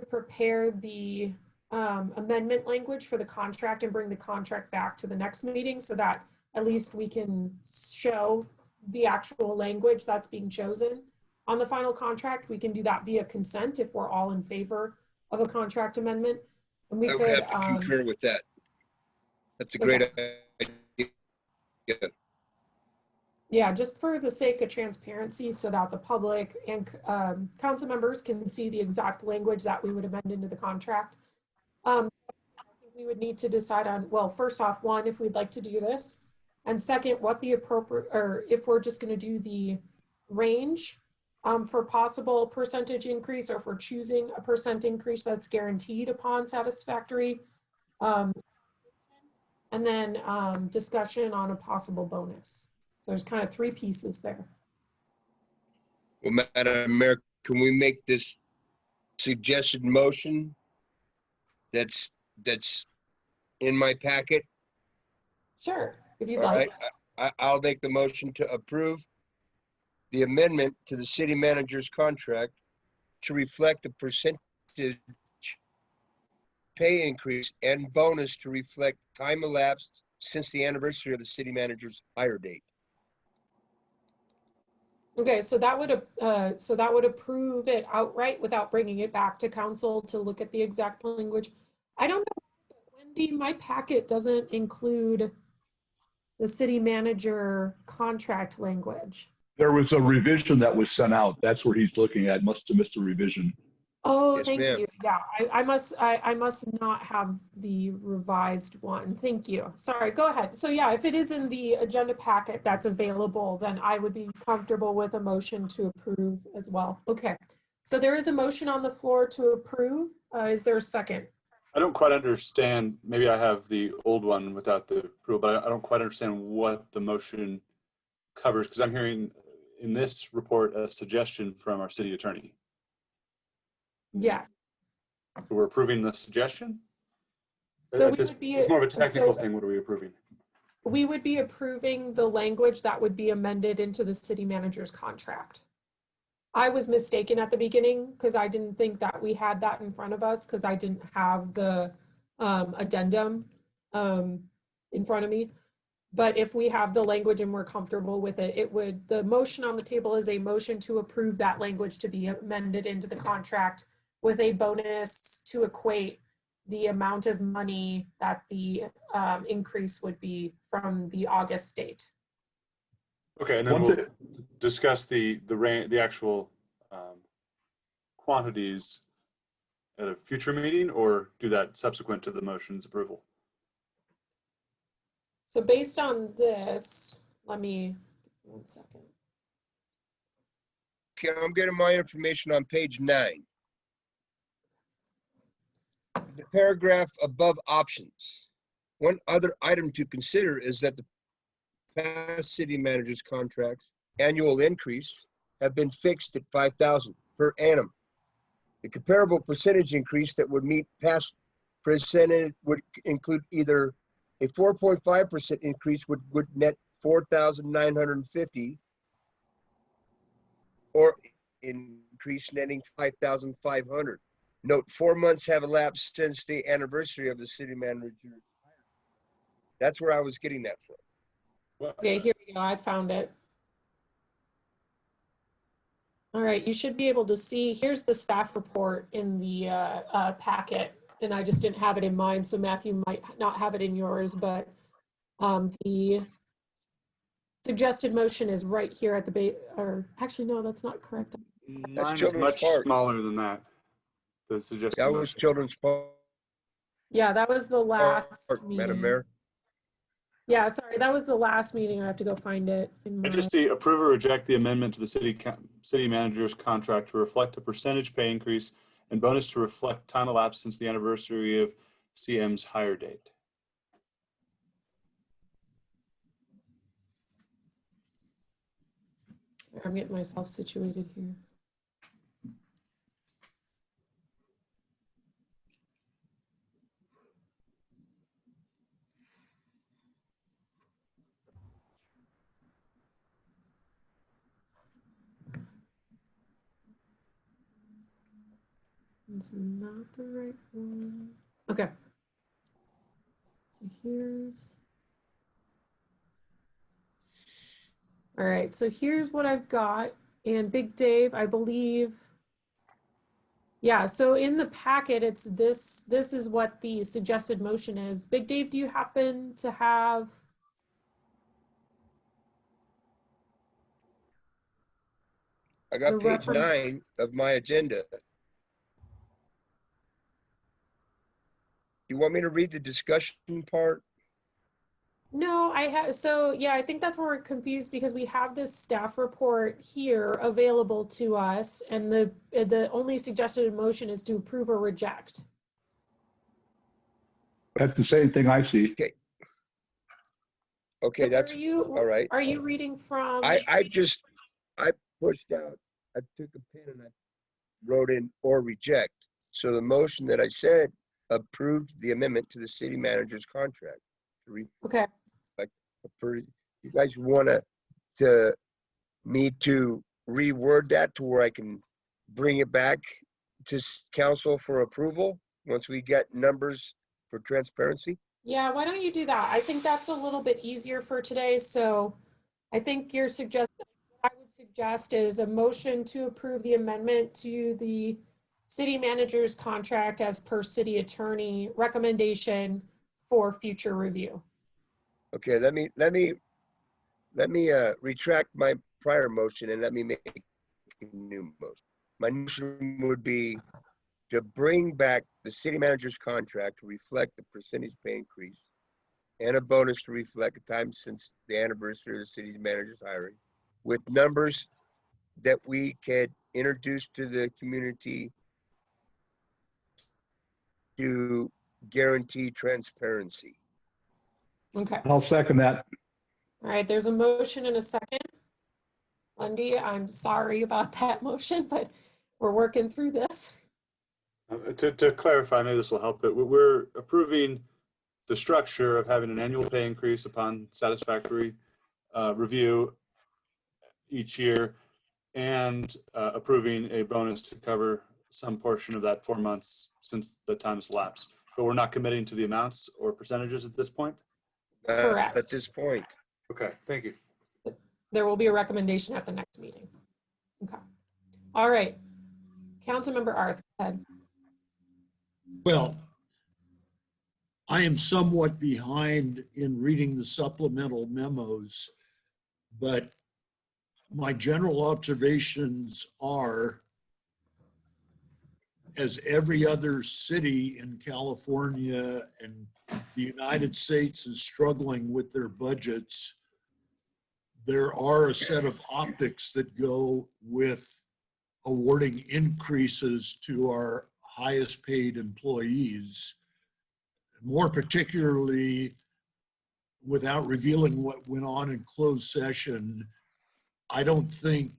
prepare the amendment language for the contract and bring the contract back to the next meeting so that at least we can show the actual language that's being chosen on the final contract. We can do that via consent if we're all in favor of a contract amendment. And we I could would have to concur with that. That's a great idea. Yeah, just for the sake of transparency so that the public and council members can see the exact language that we would amend into the contract. I think we would need to decide on, well, first off, one, if we'd like to do this, and second, what the appropriate, or if we're just going to do the range for possible percentage increase, or if we're choosing a % increase that's guaranteed upon satisfactory, and then discussion on a possible bonus. So there's kind of 3 pieces there. Well, Madam Mayor, can we make this suggested motion that's in my packet? Sure, if you'd All like. right, I'll make the motion to approve the amendment to the city manager's contract to reflect the percentage pay increase and bonus to reflect time elapsed since the anniversary of the city manager's hire date. Okay, so that would approve it outright without bringing it back to council to look at the exact language. I don't know, Wendy, my packet doesn't include the city manager contract language. There was a revision that was sent out. That's where he's looking at. Must have missed a revision. Oh, Yes, thank ma'am. you. Yeah, I must not have the revised one. Thank you. Sorry, go ahead. So yeah, if it is in the agenda packet that's available, then I would be comfortable with a motion to approve as well. Okay, so there is a motion on the floor to approve. Is there a second? I don't quite understand. Maybe I have the old one without the approval, but I don't quite understand what the motion covers, because I'm hearing in this report a suggestion from our city attorney. Yes. So we're approving the suggestion? So It's more of a technical thing. What are we approving? We would be approving the language that would be amended into the city manager's contract. I was mistaken at the beginning because I didn't think that we had that in front of us because I didn't have the addendum in front of me. But if we have the language and we're comfortable with it, the motion on the table is a motion to approve that language to be amended into the contract with a bonus to equate the amount of money that the increase would be from the August date. Okay, and then we'll discuss the actual quantities at a future meeting, or do that subsequent to the motion's approval? So based on this, let me, 1 second. Okay, I'm getting my information on page 9. The paragraph above options. One other item to consider is that the past city manager's contracts annual increase have been fixed at $5,000 per annum. The comparable percentage increase that would meet past percentage would include either a 4.5% increase would net $4,950 or increase netting $5,500. Note 4 months have elapsed since the anniversary of the city manager. That's where I was getting that from. Okay, here we go. I found it. All right, you should be able to see, here's the staff report in the packet, and I just didn't have it in mine, so Matthew might not have it in yours, but the suggested motion is right here at the base, or actually, no, that's not correct. Mine is Children's much Park. smaller than that. The suggested That was motion. Children's Park, Yeah, that was the last Madam meeting. Mayor. Yeah, sorry, that was the last meeting. I have to go find it. I just see approve or reject the amendment to the city manager's contract to reflect a percentage pay increase and bonus to reflect time elapsed since the anniversary of CM's hire date. I'm getting myself situated here. It's not the right one. Okay. So here's. All right, so here's what I've got. And Big Dave, I believe. Yeah, so in the packet, it's this is what the suggested motion is. Big Dave, do you happen to have? I got The page reference? 9 of my agenda. You want me to read the discussion part? No, I have, so yeah, I think that's where we're confused because we have this staff report here available to us, and the only suggested motion is to approve or reject. That's the same thing I see. Okay, So that's all right. Are you reading from? I pushed out, I took a pen and I wrote in or reject. So the motion that I said approved the amendment to the city manager's contract. Okay. You guys want to me to reword that to where I can bring it back to council for approval once we get numbers for transparency? Yeah, why don't you do that? I think that's a little bit easier for today. So I think your suggestion, what I would suggest is a motion to approve the amendment to the city manager's contract as per city attorney recommendation for future review. Okay, let me retract my prior motion and let me make a new motion. My motion would be to bring back the city manager's contract to reflect the percentage pay increase and a bonus to reflect the time since the anniversary of the city manager's hiring, with numbers that we could introduce to the community to guarantee transparency. Okay. I'll second that. All right, there's a motion and a second. Lundy, I'm sorry about that motion, but we're working through this. To clarify, maybe this will help, but we're approving the structure of having an annual pay increase upon satisfactory review each year and approving a bonus to cover some portion of that 4 months since the time's lapsed. But we're not committing to the amounts or percentages at this point? Correct. At this point. Okay, thank you. There will be a recommendation at the next meeting. Okay. All right. Councilmember Arth, go ahead. Well, I am somewhat behind in reading the supplemental memos, but my general observations are, as every other city in California and the United States is struggling with their budgets, there are a set of optics that go with awarding increases to our highest paid employees. More particularly, without revealing what went on in closed session, I don't think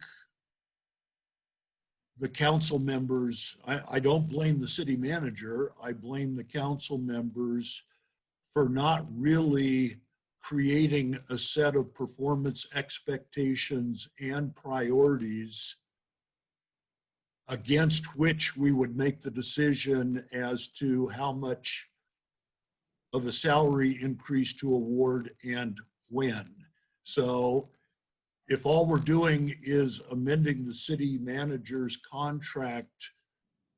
the council members, I don't blame the city manager, I blame the council members for not really creating a set of performance expectations and priorities against which we would make the decision as to how much of a salary increase to award and when. So if all we're doing is amending the city manager's contract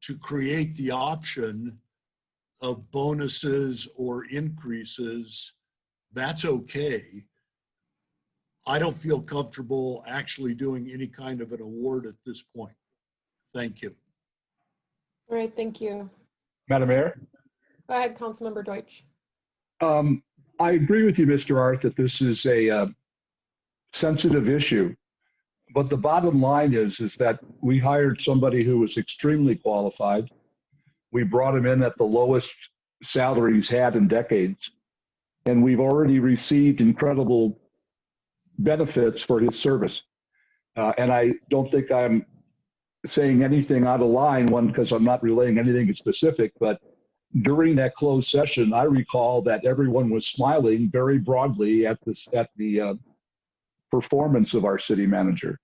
to create the option of bonuses or increases, that's okay. I don't feel comfortable actually doing any kind of an award at this point. Thank you. All right, thank you. Madam Mayor? Go ahead, Councilmember Deutsch. I agree with you, Mr. Arth, that this is a sensitive issue. But the bottom line is that we hired somebody who was extremely qualified. We brought him in at the lowest salary he's had in decades. And we've already received incredible benefits for his service. And I don't think I'm saying anything out of line, one, because I'm not relaying anything specific, but during that closed session, I recall that everyone was smiling very broadly at the performance of our city manager.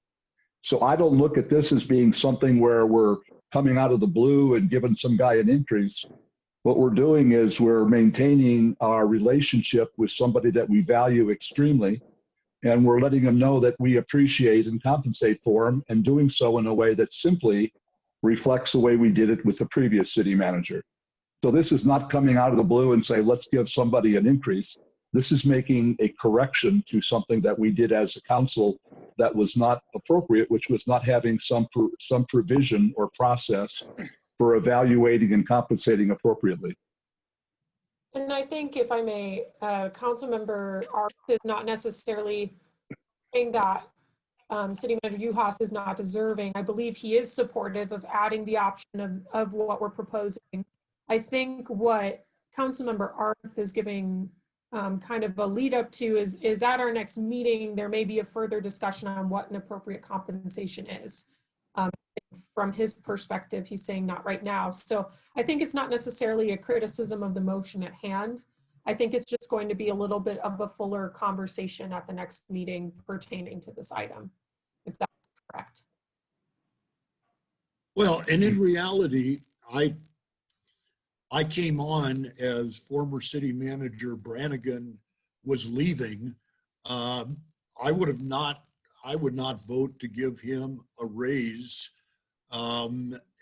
So I don't look at this as being something where we're coming out of the blue and giving some guy an increase. What we're doing is we're maintaining our relationship with somebody that we value extremely, and we're letting them know that we appreciate and compensate for him, and doing so in a way that simply reflects the way we did it with the previous city manager. So this is not coming out of the blue and say, let's give somebody an increase. This is making a correction to something that we did as a council that was not appropriate, which was not having some provision or process for evaluating and compensating appropriately. And I think, if I may, Councilmember Arth is not necessarily saying that City Manager Uhas is not deserving. I believe he is supportive of adding the option of what we're proposing. I think what Councilmember Arth is giving kind of a lead up to is at our next meeting, there may be a further discussion on what an appropriate compensation is. From his perspective, he's saying not right now. So I think it's not necessarily a criticism of the motion at hand. I think it's just going to be a little bit of a fuller conversation at the next meeting pertaining to this item, if that's correct. Well, and in reality, I came on as former city manager Brannigan was leaving. I would not vote to give him a raise.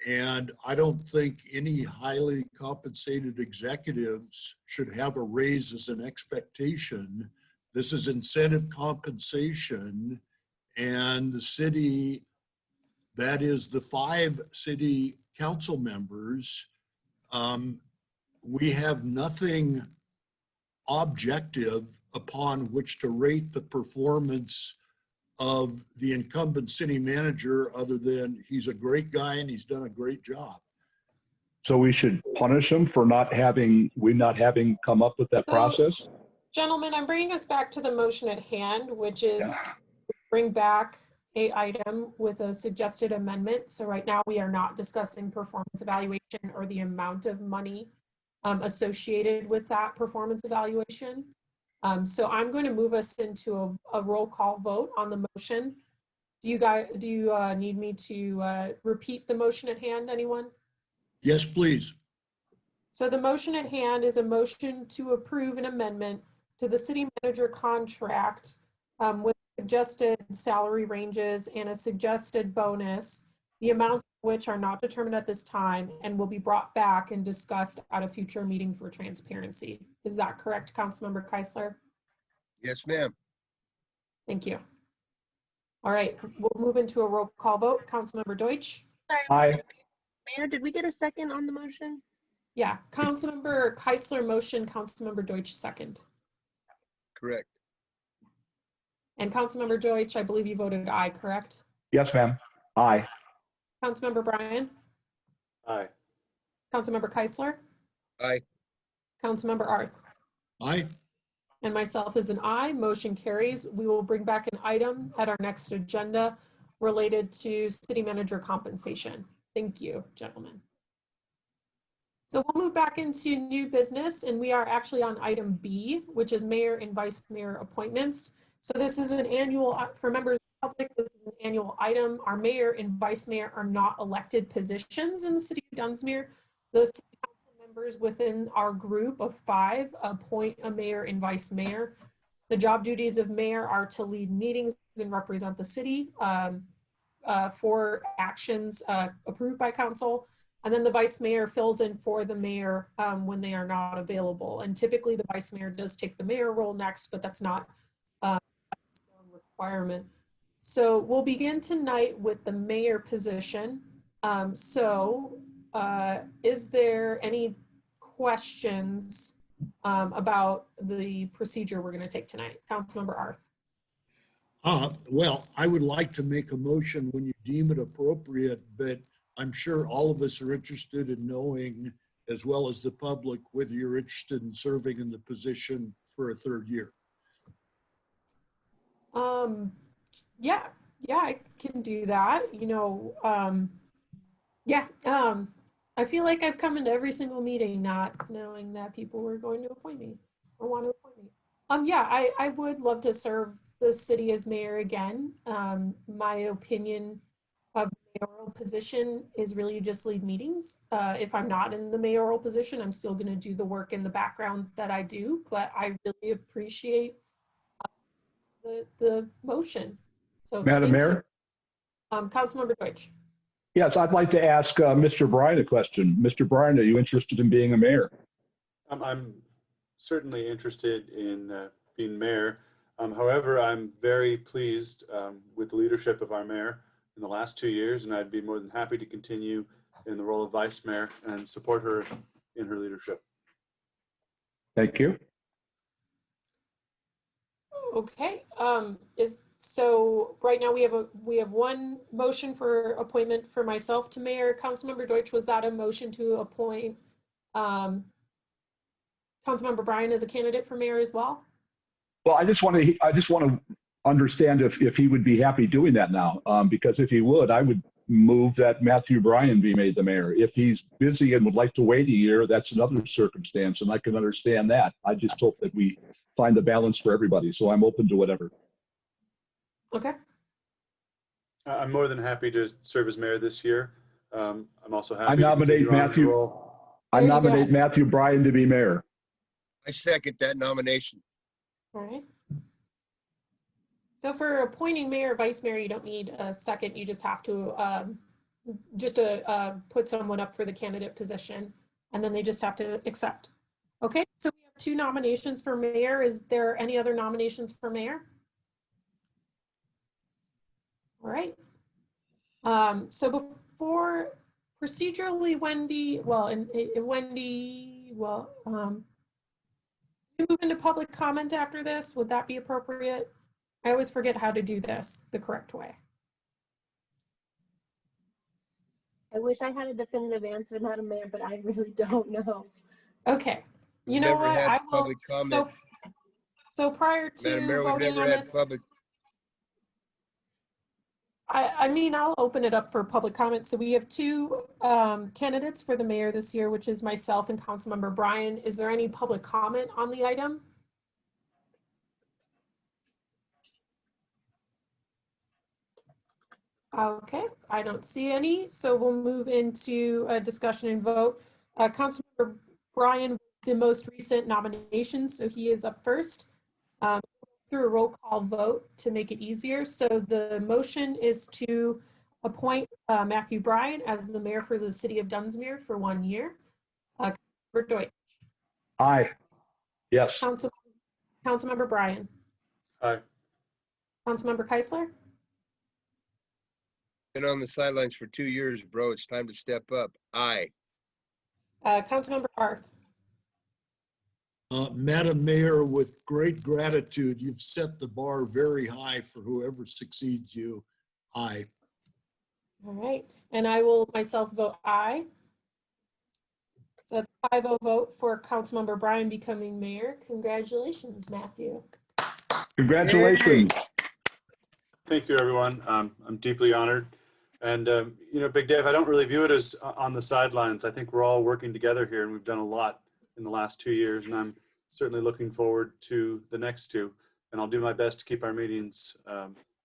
And I don't think any highly compensated executives should have a raise as an expectation. This is incentive compensation, and the city, that is the 5 city council members, we have nothing objective upon which to rate the performance of the incumbent city manager other than he's a great guy and he's done a great job. So we should punish him for not having come up with that process? Gentlemen, I'm bringing us back to the motion at hand, which is bring back a item with a suggested amendment. So right now we are not discussing performance evaluation or the amount of money associated with that performance evaluation. So I'm going to move us into a roll call vote on the motion. Do you need me to repeat the motion at hand, anyone? Yes, please. So the motion at hand is a motion to approve an amendment to the city manager contract with suggested salary ranges and a suggested bonus, the amounts of which are not determined at this time and will be brought back and discussed at a future meeting for transparency. Is that correct, Councilmember Keisler? Yes, ma'am. Thank you. All right, we'll move into a roll call vote. Councilmember Deutsch? Aye. Mayor, did we get a second on the motion? Yeah, Councilmember Keisler motion, Councilmember Deutsch second. Correct. And Councilmember Deutsch, I believe you voted aye, correct? Yes, ma'am. Aye. Councilmember Bryan? Aye. Councilmember Keisler? Aye. Councilmember Arth? Aye. And myself is an aye. Motion carries. We will bring back an item at our next agenda related to city manager compensation. Thank you, gentlemen. So we'll move back into new business, and we are actually on item B, which is mayor and vice mayor appointments. So this is an annual, for members of the public, this is an annual item. Our mayor and vice mayor are not elected positions in the city of Dunsmuir. The city council members within our group of 5 appoint a mayor and vice mayor. The job duties of mayor are to lead meetings and represent the city for actions approved by council. And then the vice mayor fills in for the mayor when they are not available. And typically the vice mayor does take the mayor role next, but that's not a requirement. So we'll begin tonight with the mayor position. Is there any questions about the procedure we're going to take tonight? Councilmember Arth. Well, I would like to make a motion when you deem it appropriate, but I'm sure all of us are interested in knowing, as well as the public, whether you're interested in serving in the position for a third year. Yeah, I can do that. You know, I feel like I've come into every single meeting not knowing that people were going to appoint me or want to appoint me. I would love to serve the city as mayor again. My opinion of the mayoral position is really just lead meetings. If I'm not in the mayoral position, I'm still going to do the work in the background that I do, but I really appreciate the motion. So Madam Mayor? Councilmember Deutsch. Yes, I'd like to ask Mr. Bryan a question. Mr. Bryan, are you interested in being a mayor? I'm certainly interested in being mayor. However, I'm very pleased with the leadership of our mayor in the last 2 years, and I'd be more than happy to continue in the role of vice mayor and support her in her leadership. Thank you. Okay, so right now we have one motion for appointment for myself to mayor. Councilmember Deutsch, was that a motion to appoint Councilmember Bryan as a candidate for mayor as well? Well, I just want to understand if he would be happy doing that now, because if he would, I would move that Matthew Bryan be made the mayor. If he's busy and would like to wait a year, that's another circumstance, and I can understand that. I just hope that we find the balance for everybody, so I'm open to whatever. Okay. I'm more than happy to serve as mayor this year. I'm also happy. I nominate Matthew Bryan to be mayor. I second that nomination. All right. So for appointing mayor or vice mayor, you don't need a second. You just have to put someone up for the candidate position, and then they just have to accept. Okay, so we have 2 nominations for mayor. Is there any other nominations for mayor? All right. So before procedurally, Wendy, we move into public comment after this. Would that be appropriate? I always forget how to do this the correct way. I wish I had a definitive answer, Madam Mayor, but I really don't know. Okay. You know what? I will. Public comment. So prior to Madam Mayor, we've voting never on had this, public. I mean, I'll open it up for public comment. So we have 2 candidates for the mayor this year, which is myself and Councilmember Bryan. Is there any public comment on the item? Okay, I don't see any. So we'll move into a discussion and vote. Councilmember Bryan, the most recent nominations, so he is up first. Through a roll call vote to make it easier. So the motion is to appoint Matthew Bryan as the mayor for the city of Dunsmuir for 1 year. Councilmember Deutsch. Aye. Yes. Councilmember Bryan. Aye. Councilmember Keisler. Been on the sidelines for 2 years, bro. It's time to step up. Aye. Councilmember Arth. Madam Mayor, with great gratitude, you've set the bar very high for whoever succeeds you. Aye. All right, and I will myself vote aye. So that's 5-0 vote for Councilmember Bryan becoming mayor. Congratulations, Matthew. Congratulations. Thank you, everyone. I'm deeply honored. And, you know, Big Dave, I don't really view it as on the sidelines. I think we're all working together here, and we've done a lot in the last 2 years, and I'm certainly looking forward to the next 2. And I'll do my best to keep our meetings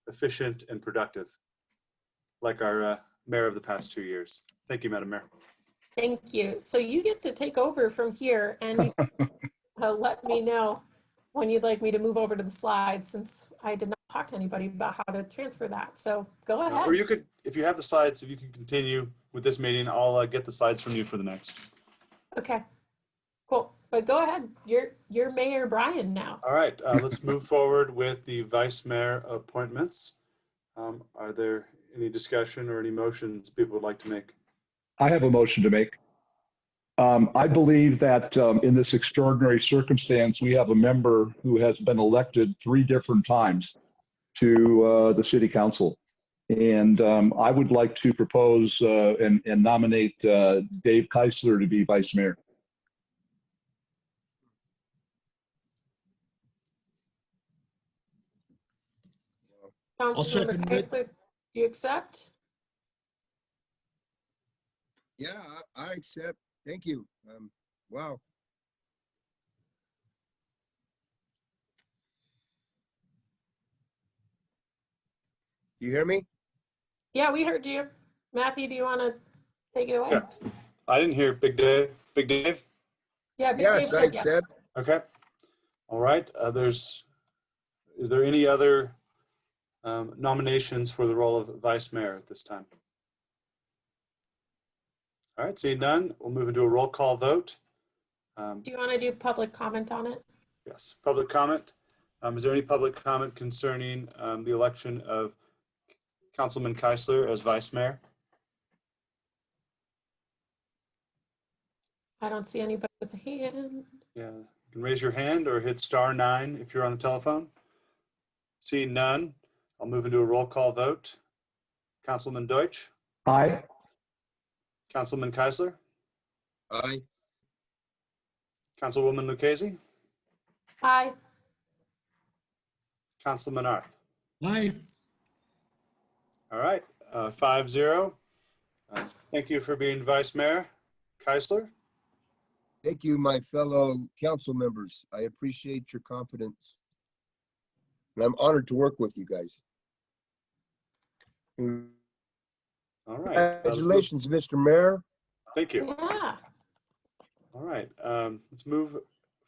efficient and productive, like our mayor of the past 2 years. Thank you, Madam Mayor. Thank you. So you get to take over from here and let me know when you'd like me to move over to the slides, since I did not talk to anybody about how to transfer that. So go ahead. Or you could, if you have the slides, if you can continue with this meeting, I'll get the slides from you for the next. Okay, cool. But go ahead. You're Mayor Brian now. All right, let's move forward with the vice mayor appointments. Are there any discussion or any motions people would like to make? I have a motion to make. I believe that in this extraordinary circumstance, we have a member who has been elected 3 different times to the city council. And I would like to propose and nominate Dave Keisler to be vice mayor. Councilmember second it. Keisler, do you accept? Yeah, I accept. Thank you. Wow. Do you hear me? Yeah, we heard you. Matthew, do you want to take it away? Yeah. I didn't hear Big Dave. Big Dave? Yeah, Big Yes, Dave I said yes. accept. Okay. All right. Is there any other nominations for the role of vice mayor at this time? All right, seeing none, we'll move into a roll call vote. Do you want to do public comment on it? Yes, public comment. Is there any public comment concerning the election of Councilman Keisler as vice mayor? I don't see anybody with a hand. Yeah, you can raise your hand or hit *9 if you're on the telephone. Seeing none, I'll move into a roll call vote. Councilman Deutsch, Aye. Councilman Keisler, Aye. Councilwoman Lucchese, Aye. Councilman Arth. Aye. All right, 5-0. Thank you for being vice mayor, Keisler. Thank you, my fellow council members. I appreciate your confidence. And I'm honored to work with you guys. All right. Congratulations, Mr. Mayor. Thank you. Yeah. All right, let's move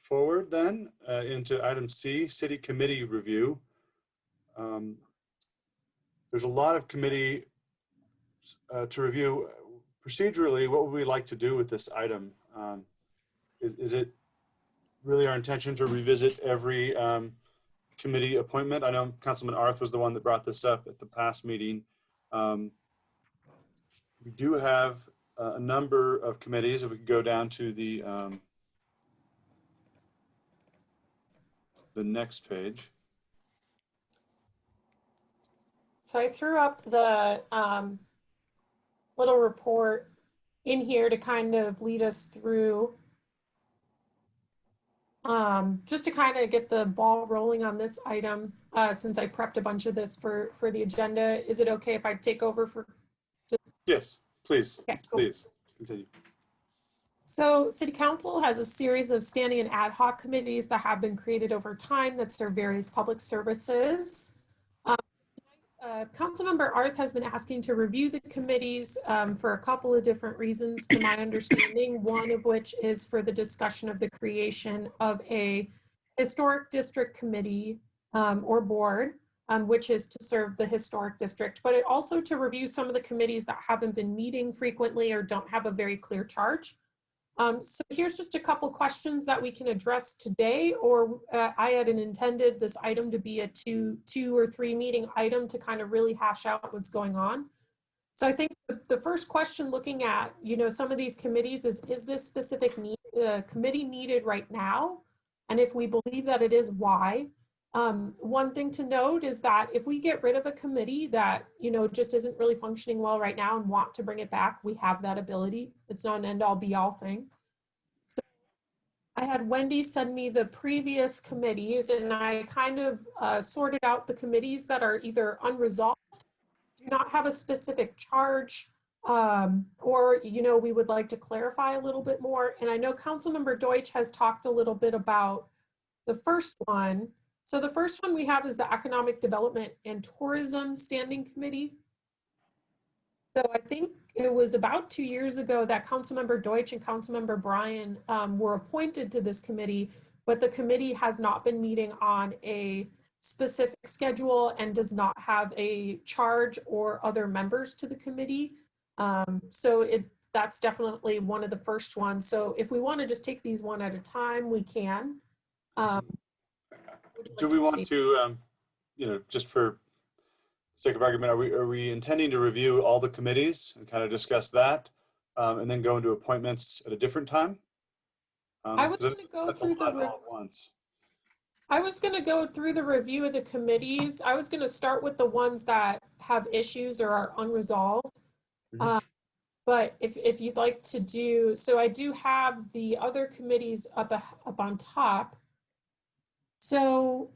forward then into item C, city committee review. There's a lot of committee to review. Procedurally, what would we like to do with this item? Is it really our intention to revisit every committee appointment? I know Councilman Arth was the one that brought this up at the past meeting. We do have a number of committees. If we could go down to the next page. So I threw up the little report in here to kind of lead us through, just to kind of get the ball rolling on this item, since I prepped a bunch of this for the agenda. Is it okay if I take over for just? Yes, please, Okay, cool. please continue. So City Council has a series of standing and ad hoc committees that have been created over time that serve various public services. Councilmember Arth has been asking to review the committees for a couple of different reasons, to my understanding, one of which is for the discussion of the creation of a historic district committee or board, which is to serve the historic district, but it also to review some of the committees that haven't been meeting frequently or don't have a very clear charge. So here's just a couple questions that we can address today, or I had intended this item to be a two or three meeting item to kind of really hash out what's going on. So I think the first question, looking at, some of these committees, is this specific committee needed right now? And if we believe that it is, why? One thing to note is that if we get rid of a committee that, just isn't really functioning well right now and want to bring it back, we have that ability. It's not an end all be all thing. So I had Wendy send me the previous committees, and I kind of sorted out the committees that are either unresolved, do not have a specific charge, or, we would like to clarify a little bit more. And I know Councilmember Deutsch has talked a little bit about the first one. So the first one we have is the Economic Development and Tourism Standing Committee. So I think it was about 2 years ago that Councilmember Deutsch and Councilmember Bryan were appointed to this committee, but the committee has not been meeting on a specific schedule and does not have a charge or other members to the committee. So that's definitely one of the first ones. So if we want to just take these one at a time, we can. Do we want to, just for sake of argument, are we intending to review all the committees and kind of discuss that, and then go into appointments at a different time? I was going to go through all at once. I was going to go through the review of the committees. I was going to start with the ones that have issues or are unresolved. But if you'd like to do, so I do have the other committees up on top. So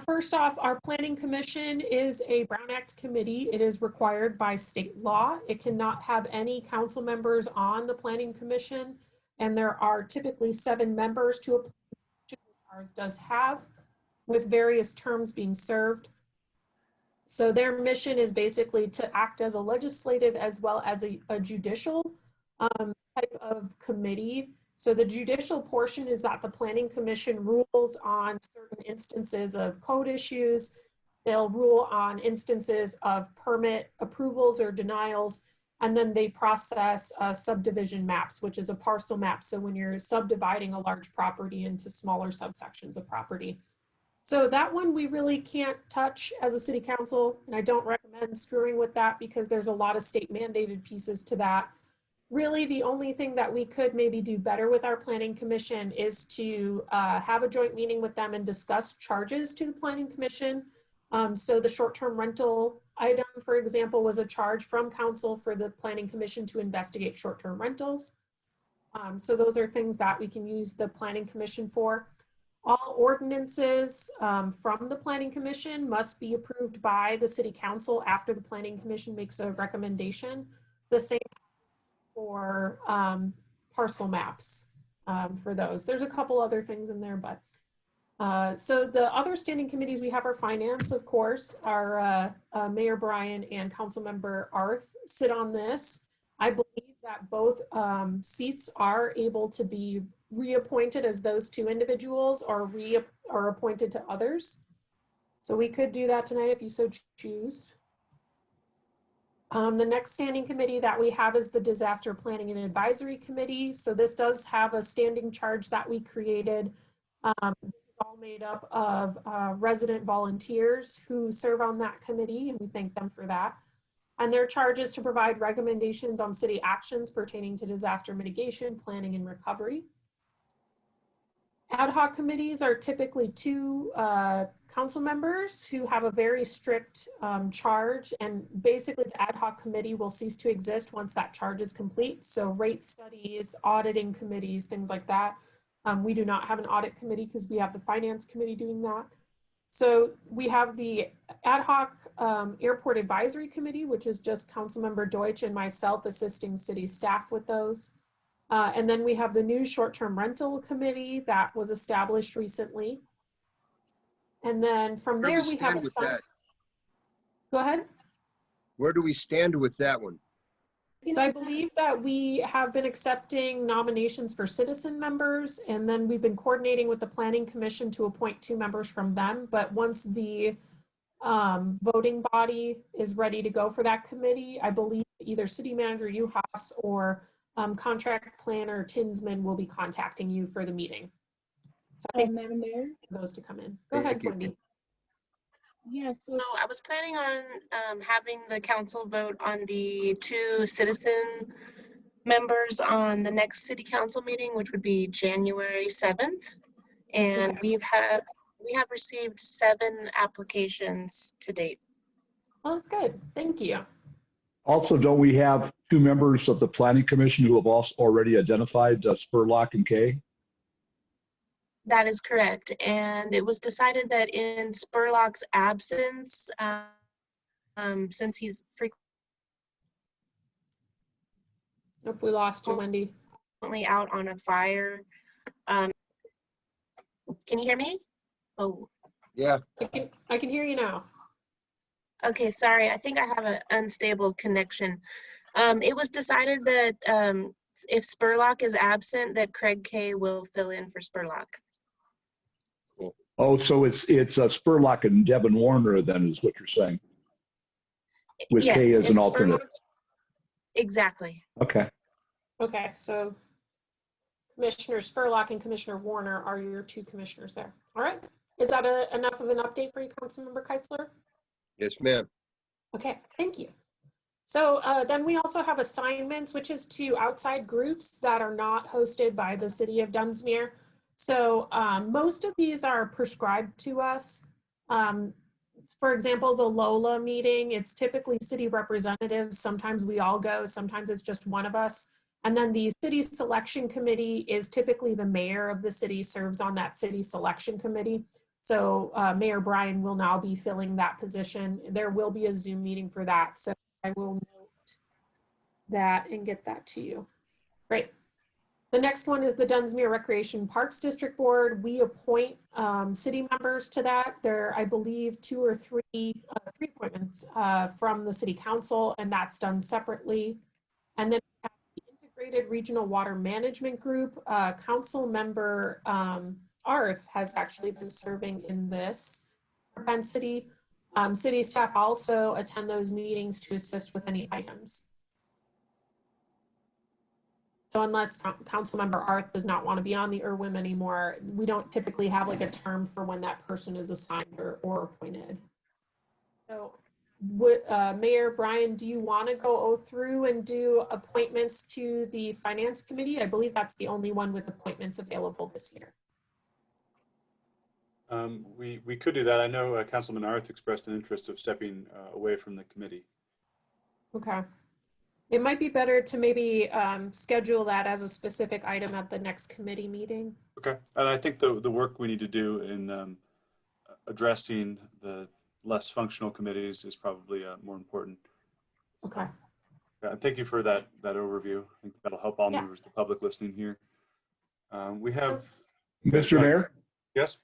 first off, our Planning Commission is a Brown Act committee. It is required by state law. It cannot have any council members on the Planning Commission. And there are typically 7 members to a planning commission, which ours does have, with various terms being served. So their mission is basically to act as a legislative as well as a judicial type of committee. So the judicial portion is that the Planning Commission rules on certain instances of code issues. They'll rule on instances of permit approvals or denials, and then they process subdivision maps, which is a parcel map. So when you're subdividing a large property into smaller subsections of property. So that one we really can't touch as a city council, and I don't recommend screwing with that because there's a lot of state mandated pieces to that. Really, the only thing that we could maybe do better with our Planning Commission is to have a joint meeting with them and discuss charges to the Planning Commission. So the short-term rental item, for example, was a charge from council for the Planning Commission to investigate short-term rentals. So those are things that we can use the Planning Commission for. All ordinances from the Planning Commission must be approved by the City Council after the Planning Commission makes a recommendation. The same for parcel maps for those. There's a couple other things in there, but so the other standing committees we have are finance, of course. Our Mayor Brian and Councilmember Arth sit on this. I believe that both seats are able to be reappointed as those 2 individuals or are appointed to others. So we could do that tonight if you so choose. The next standing committee that we have is the Disaster Planning and Advisory Committee. So this does have a standing charge that we created. This is all made up of resident volunteers who serve on that committee, and we thank them for that. And their charge is to provide recommendations on city actions pertaining to disaster mitigation, planning, and recovery. Ad hoc committees are typically 2 council members who have a very strict charge, and basically the ad hoc committee will cease to exist once that charge is complete. So rate studies, auditing committees, things like that. We do not have an audit committee because we have the finance committee doing that. So we have the ad hoc airport advisory committee, which is just Councilmember Deutsch and myself assisting city staff with those. And then we have the new short-term rental committee that was established recently. And then from there we have a Go ahead. Where do we stand with that one? So I believe that we have been accepting nominations for citizen members, and then we've been coordinating with the Planning Commission to appoint 2 members from them. But once the voting body is ready to go for that committee, I believe either City Manager Uhas or Contract Planner Tinsman will be contacting you for the meeting. So I think Madam Mayor? those to come in. Go ahead, Wendy. Yeah, so I was planning on having the council vote on the 2 citizen members on the next city council meeting, which would be January 7th. And we have received 7 applications to date. Well, that's good. Thank you. Also, don't we have 2 members of the Planning Commission who have also already identified Spurlock and Kay? That is correct. And it was decided that in Spurlock's absence, since he's Nope, we lost you, Wendy. frequently out on a fire. Can you hear me? Oh. Yeah. I can hear you now. Okay, sorry. I think I have an unstable connection. It was decided that If Spurlock is absent, then Craig K will fill in for Spurlock. Oh, so it's Spurlock and Devin Warner then is what you're saying, with Yes, Kay as if an Spurlock- alternate. Exactly. Okay. Okay, so Commissioner Spurlock and Commissioner Warner are your two commissioners there. All right. Is that enough of an update for you, Councilmember Keisler? Yes, ma'am. Okay, thank you. So then we also have assignments, which is to outside groups that are not hosted by the city of Dunsmuir. So most of these are prescribed to us. For example, the Lola meeting, it's typically city representatives. Sometimes we all go, sometimes it's just one of us. And then the city selection committee is typically the mayor of the city serves on that city selection committee. So Mayor Bryan will now be filling that position. There will be a Zoom meeting for that. So I will note that and get that to you. Great. The next one is the Dunsmuir Recreation Parks District Board. We appoint city members to that. There, I believe, 2 or 3 appointments from the city council, and that's done separately. And then we have the Integrated Regional Water Management Group. Council member Arth has actually been serving in this for Penn City. City staff also attend those meetings to assist with any items. So unless Councilmember Arth does not want to be on the IRWIM anymore, we don't typically have like a term for when that person is assigned or appointed. So Mayor Bryan, do you want to go through and do appointments to the Finance Committee? I believe that's the only one with appointments available this year. We could do that. I know Councilman Arth expressed an interest of stepping away from the committee. Okay. It might be better to maybe schedule that as a specific item at the next committee meeting. Okay, and I think the work we need to do in addressing the less functional committees is probably more important. Okay. Thank you for that overview. I think that'll help all members of the public listening here. We have Mr. Mayor? Yes?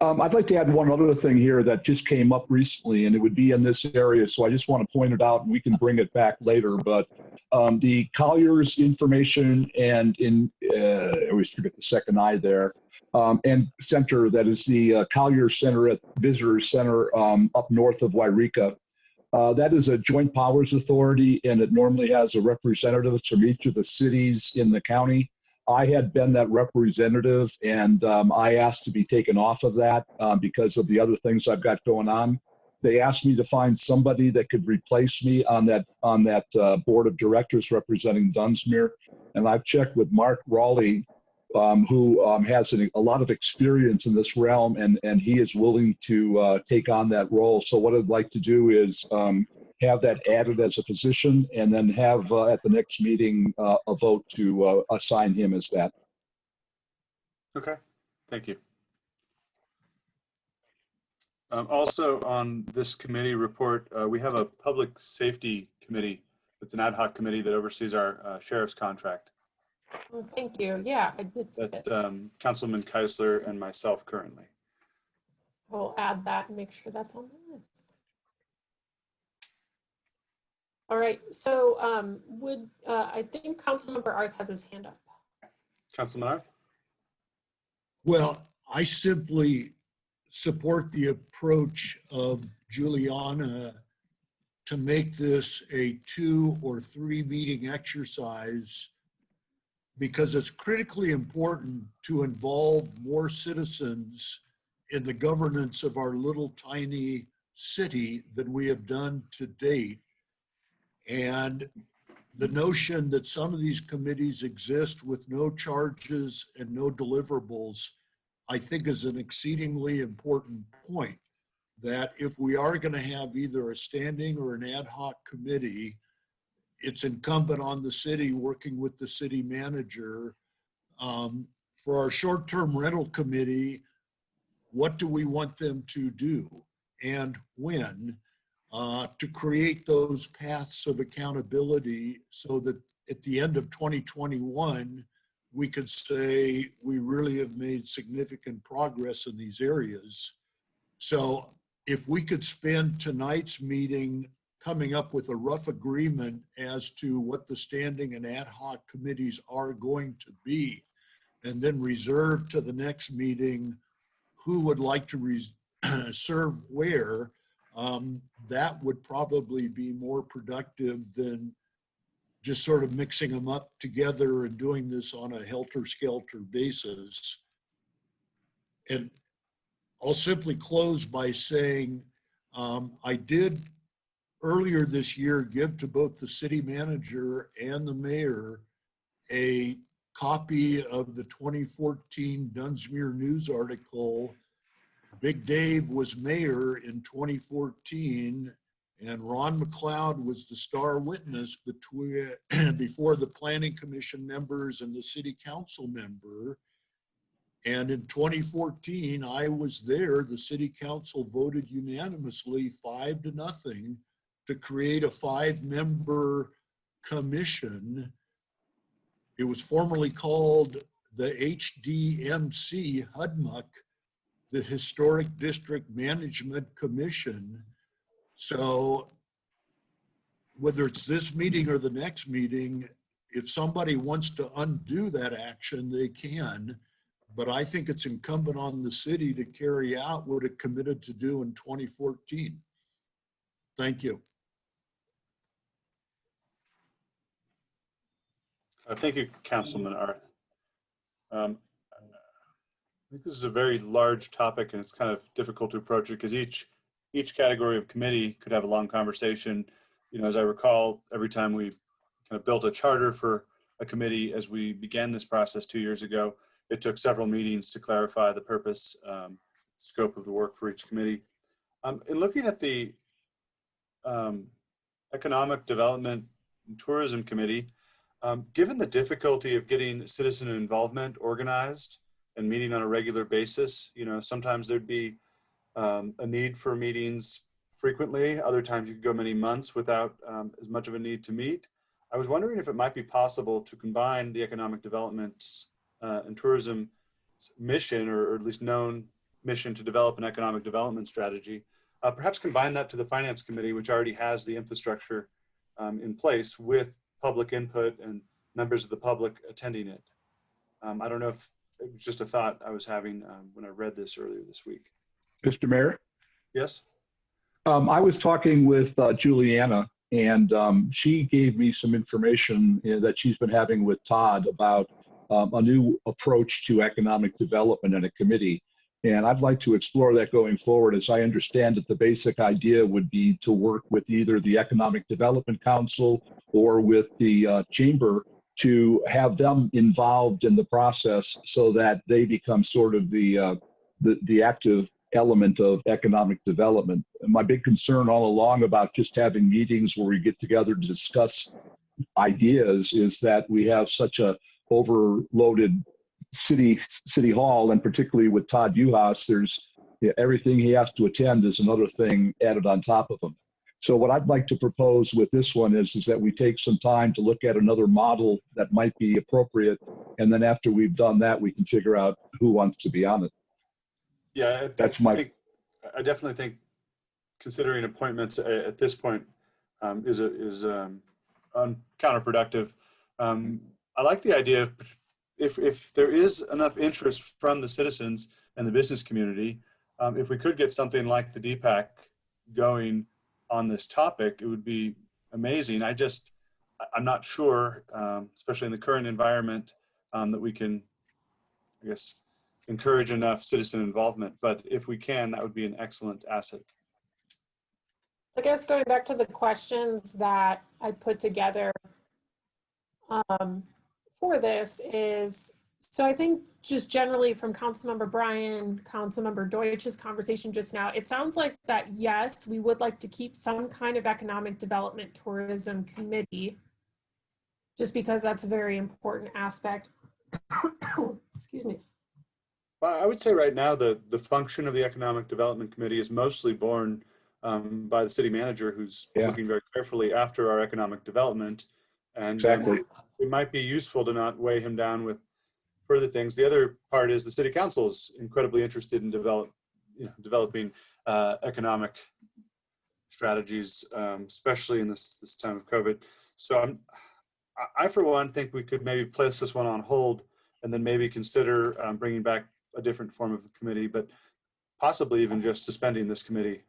I'd like to add one other thing here that just came up recently, and it would be in this area. So I just want to point it out, and we can bring it back later. But the Collier's Information and I always forget the second I there, and center, that is the Collier Center at Visitor Center up north of Wairika. That is a joint powers authority, and it normally has a representative from each of the cities in the county. I had been that representative, and I asked to be taken off of that because of the other things I've got going on. They asked me to find somebody that could replace me on that board of directors representing Dunsmuir, and I've checked with Mark Raleigh, who has a lot of experience in this realm, and he is willing to take on that role. So what I'd like to do is have that added as a position, and then have at the next meeting a vote to assign him as that. Okay, thank you. Also on this committee report, we have a public safety committee. It's an ad hoc committee that oversees our sheriff's contract. Well, thank you. Yeah, I did. That's Councilman Keisler and myself currently. We'll add that and make sure that's on the list. All right, so I think Councilmember Arth has his hand up. Councilman Arth? Well, I simply support the approach of Juliana to make this a 2 or 3 meeting exercise, because it's critically important to involve more citizens in the governance of our little tiny city than we have done to date. And the notion that some of these committees exist with no charges and no deliverables, I think is an exceedingly important point, that if we are going to have either a standing or an ad hoc committee, it's incumbent on the city working with the city manager. For our short-term rental committee, what do we want them to do and when, to create those paths of accountability so that at the end of 2021, we could say we really have made significant progress in these areas. So if we could spend tonight's meeting coming up with a rough agreement as to what the standing and ad hoc committees are going to be, and then reserve to the next meeting who would like to serve where, that would probably be more productive than just sort of mixing them up together and doing this on a helter-skelter basis. And I'll simply close by saying, I did earlier this year give to both the city manager and the mayor a copy of the 2014 Dunsmuir news article. Big Dave was mayor in 2014, and Ron McLeod was the star witness before the planning commission members and the city council member. And in 2014, I was there. The city council voted unanimously 5-0 to create a 5-member commission. It was formerly called the HDMC, HUDMUC, the Historic District Management Commission. So whether it's this meeting or the next meeting, if somebody wants to undo that action, they can. But I think it's incumbent on the city to carry out what it committed to do in 2014. Thank you. Thank you, Councilman Arth. I think this is a very large topic, and it's kind of difficult to approach it because each category of committee could have a long conversation. You know, as I recall, every time we kind of built a charter for a committee as we began this process 2 years ago, it took several meetings to clarify the purpose, scope of the work for each committee. In looking at the Economic Development and Tourism Committee, given the difficulty of getting citizen involvement organized and meeting on a regular basis, you know, sometimes there'd be a need for meetings frequently. Other times you could go many months without as much of a need to meet. I was wondering if it might be possible to combine the Economic Development and Tourism mission, or at least known mission, to develop an economic development strategy. Perhaps combine that to the Finance Committee, which already has the infrastructure in place, with public input and members of the public attending it. I don't know if it was just a thought I was having when I read this earlier this week. Mr. Mayor? Yes? I was talking with Juliana, and she gave me some information that she's been having with Todd about a new approach to economic development in a committee. And I'd like to explore that going forward. As I understand it, the basic idea would be to work with either the Economic Development Council or with the chamber to have them involved in the process so that they become sort of the active element of economic development. And my big concern all along about just having meetings where we get together to discuss ideas is that we have such a overloaded city hall, and particularly with Todd Uhas, there's everything he has to attend is another thing added on top of him. So what I'd like to propose with this one is that we take some time to look at another model that might be appropriate, and then after we've done that, we can figure out who wants to be on it. Yeah, I definitely think considering appointments at this point is counterproductive. I like the idea of if there is enough interest from the citizens and the business community, if we could get something like the DPAC going on this topic, it would be amazing. I'm not sure, especially in the current environment, that we can, I guess, encourage enough citizen involvement. But if we can, that would be an excellent asset. I guess going back to the questions that I put together for this is, so I think just generally from Councilmember Bryan, Councilmember Deutsch's conversation just now, it sounds like that, yes, we would like to keep some kind of economic development tourism committee, just because that's a very important aspect. Excuse me. Well, I would say right now the function of the Economic Development Committee is mostly borne by the city manager, who's looking very carefully after our economic development. And exactly. It might be useful to not weigh him down with further things. The other part is the city council is incredibly interested in developing economic strategies, especially in this time of COVID. So I for one think we could maybe place this one on hold and then maybe consider bringing back a different form of a committee, but possibly even just suspending this committee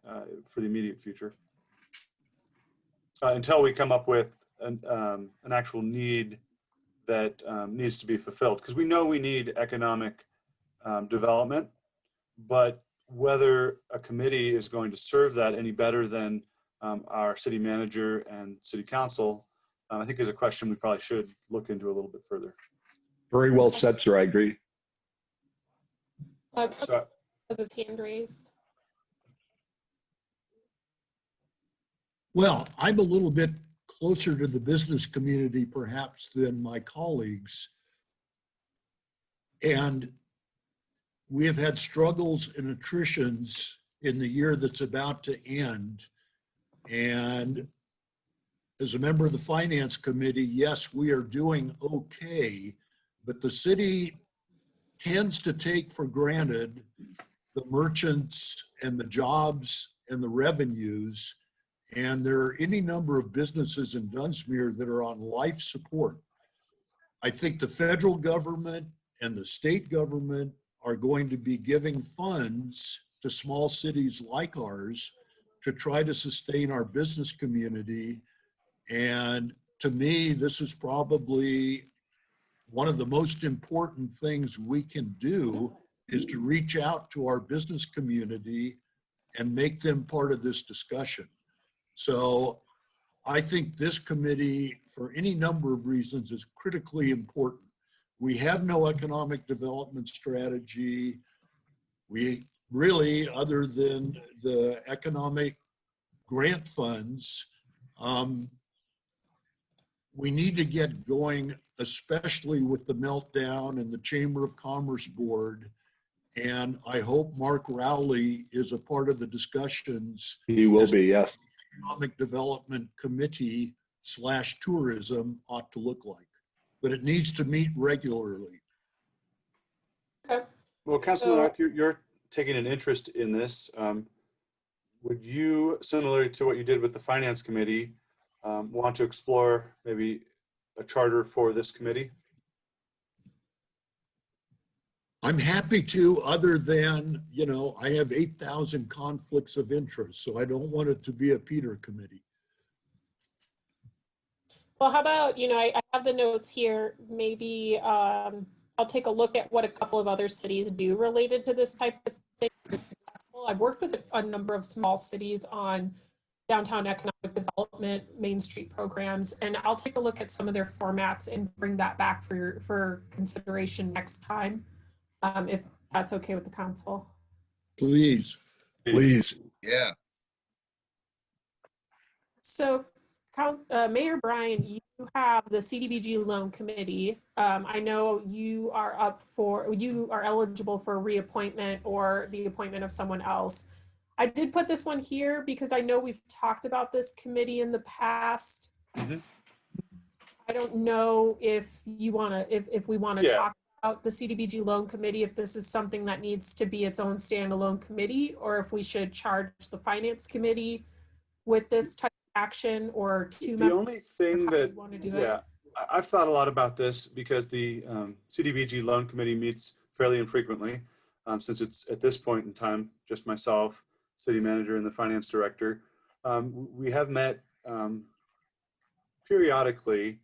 for the immediate future until we come up with an actual need that needs to be fulfilled. Because we know we need economic development, but whether a committee is going to serve that any better than our city manager and city council, I think is a question we probably should look into a little bit further. Very well said, sir. I agree. So, has his hand raised. Well, I'm a little bit closer to the business community perhaps than my colleagues. And we have had struggles and attritions in the year that's about to end. And as a member of the finance committee, yes, we are doing okay, but the city tends to take for granted the merchants and the jobs and the revenues. And there are any number of businesses in Dunsmuir that are on life support. I think the federal government and the state government are going to be giving funds to small cities like ours to try to sustain our business community. And to me, this is probably one of the most important things we can do is to reach out to our business community and make them part of this discussion. So I think this committee, for any number of reasons, is critically important. We have no economic development strategy. We really, other than the economic grant funds, we need to get going, especially with the meltdown and the Chamber of Commerce Board. And I hope Mark Rowley is a part of the discussions. He will be, yes. Economic Development Committee / tourism ought to look like, but it needs to meet regularly. Okay. well, Councilman Arth, you're taking an interest in this. Would you, similar to what you did with the Finance Committee, want to explore maybe a charter for this committee? I'm happy to, other than, you know, I have 8,000 conflicts of interest, so I don't want it to be a Peter committee. Well, how about, you know, I have the notes here. Maybe I'll take a look at what a couple of other cities do related to this type of thing. I've worked with a number of small cities on downtown economic development, Main Street programs, and I'll take a look at some of their formats and bring that back for consideration next time, if that's okay with the council. Please. Please. Yeah. So, Mayor Bryan, you have the CDBG Loan Committee. I know you are eligible for reappointment or the appointment of someone else. I did put this one here because I know we've talked about this committee in the past. Mm-hmm. I don't know if you want to, if we want to talk about the CDBG Loan Committee, if this is something that needs to be its own standalone committee, or if we should charge the Finance Committee with this type of action, or two members. The only thing that, want to do it. I've thought a lot about this because the CDBG Loan Committee meets fairly infrequently, since it's at this point in time, just myself, city manager, and the finance director. We have met periodically,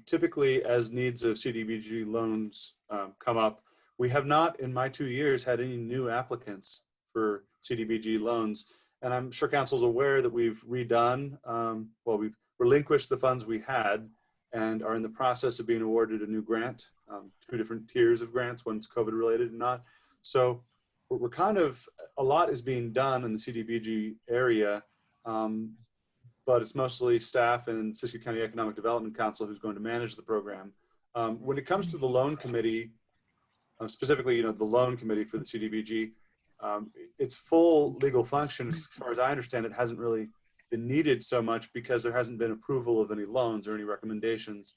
typically as needs of CDBG loans come up. We have not, in my 2 years, had any new applicants for CDBG loans. And I'm sure council's aware that we've redone, we've relinquished the funds we had and are in the process of being awarded a new grant, 2 different tiers of grants, one's COVID related and not. So we're kind of, a lot is being done in the CDBG area, but it's mostly staff and Siskiyou County Economic Development Council who's going to manage the program. When it comes to the loan committee, specifically, the loan committee for the CDBG, its full legal function, as far as I understand it, hasn't really been needed so much because there hasn't been approval of any loans or any recommendations.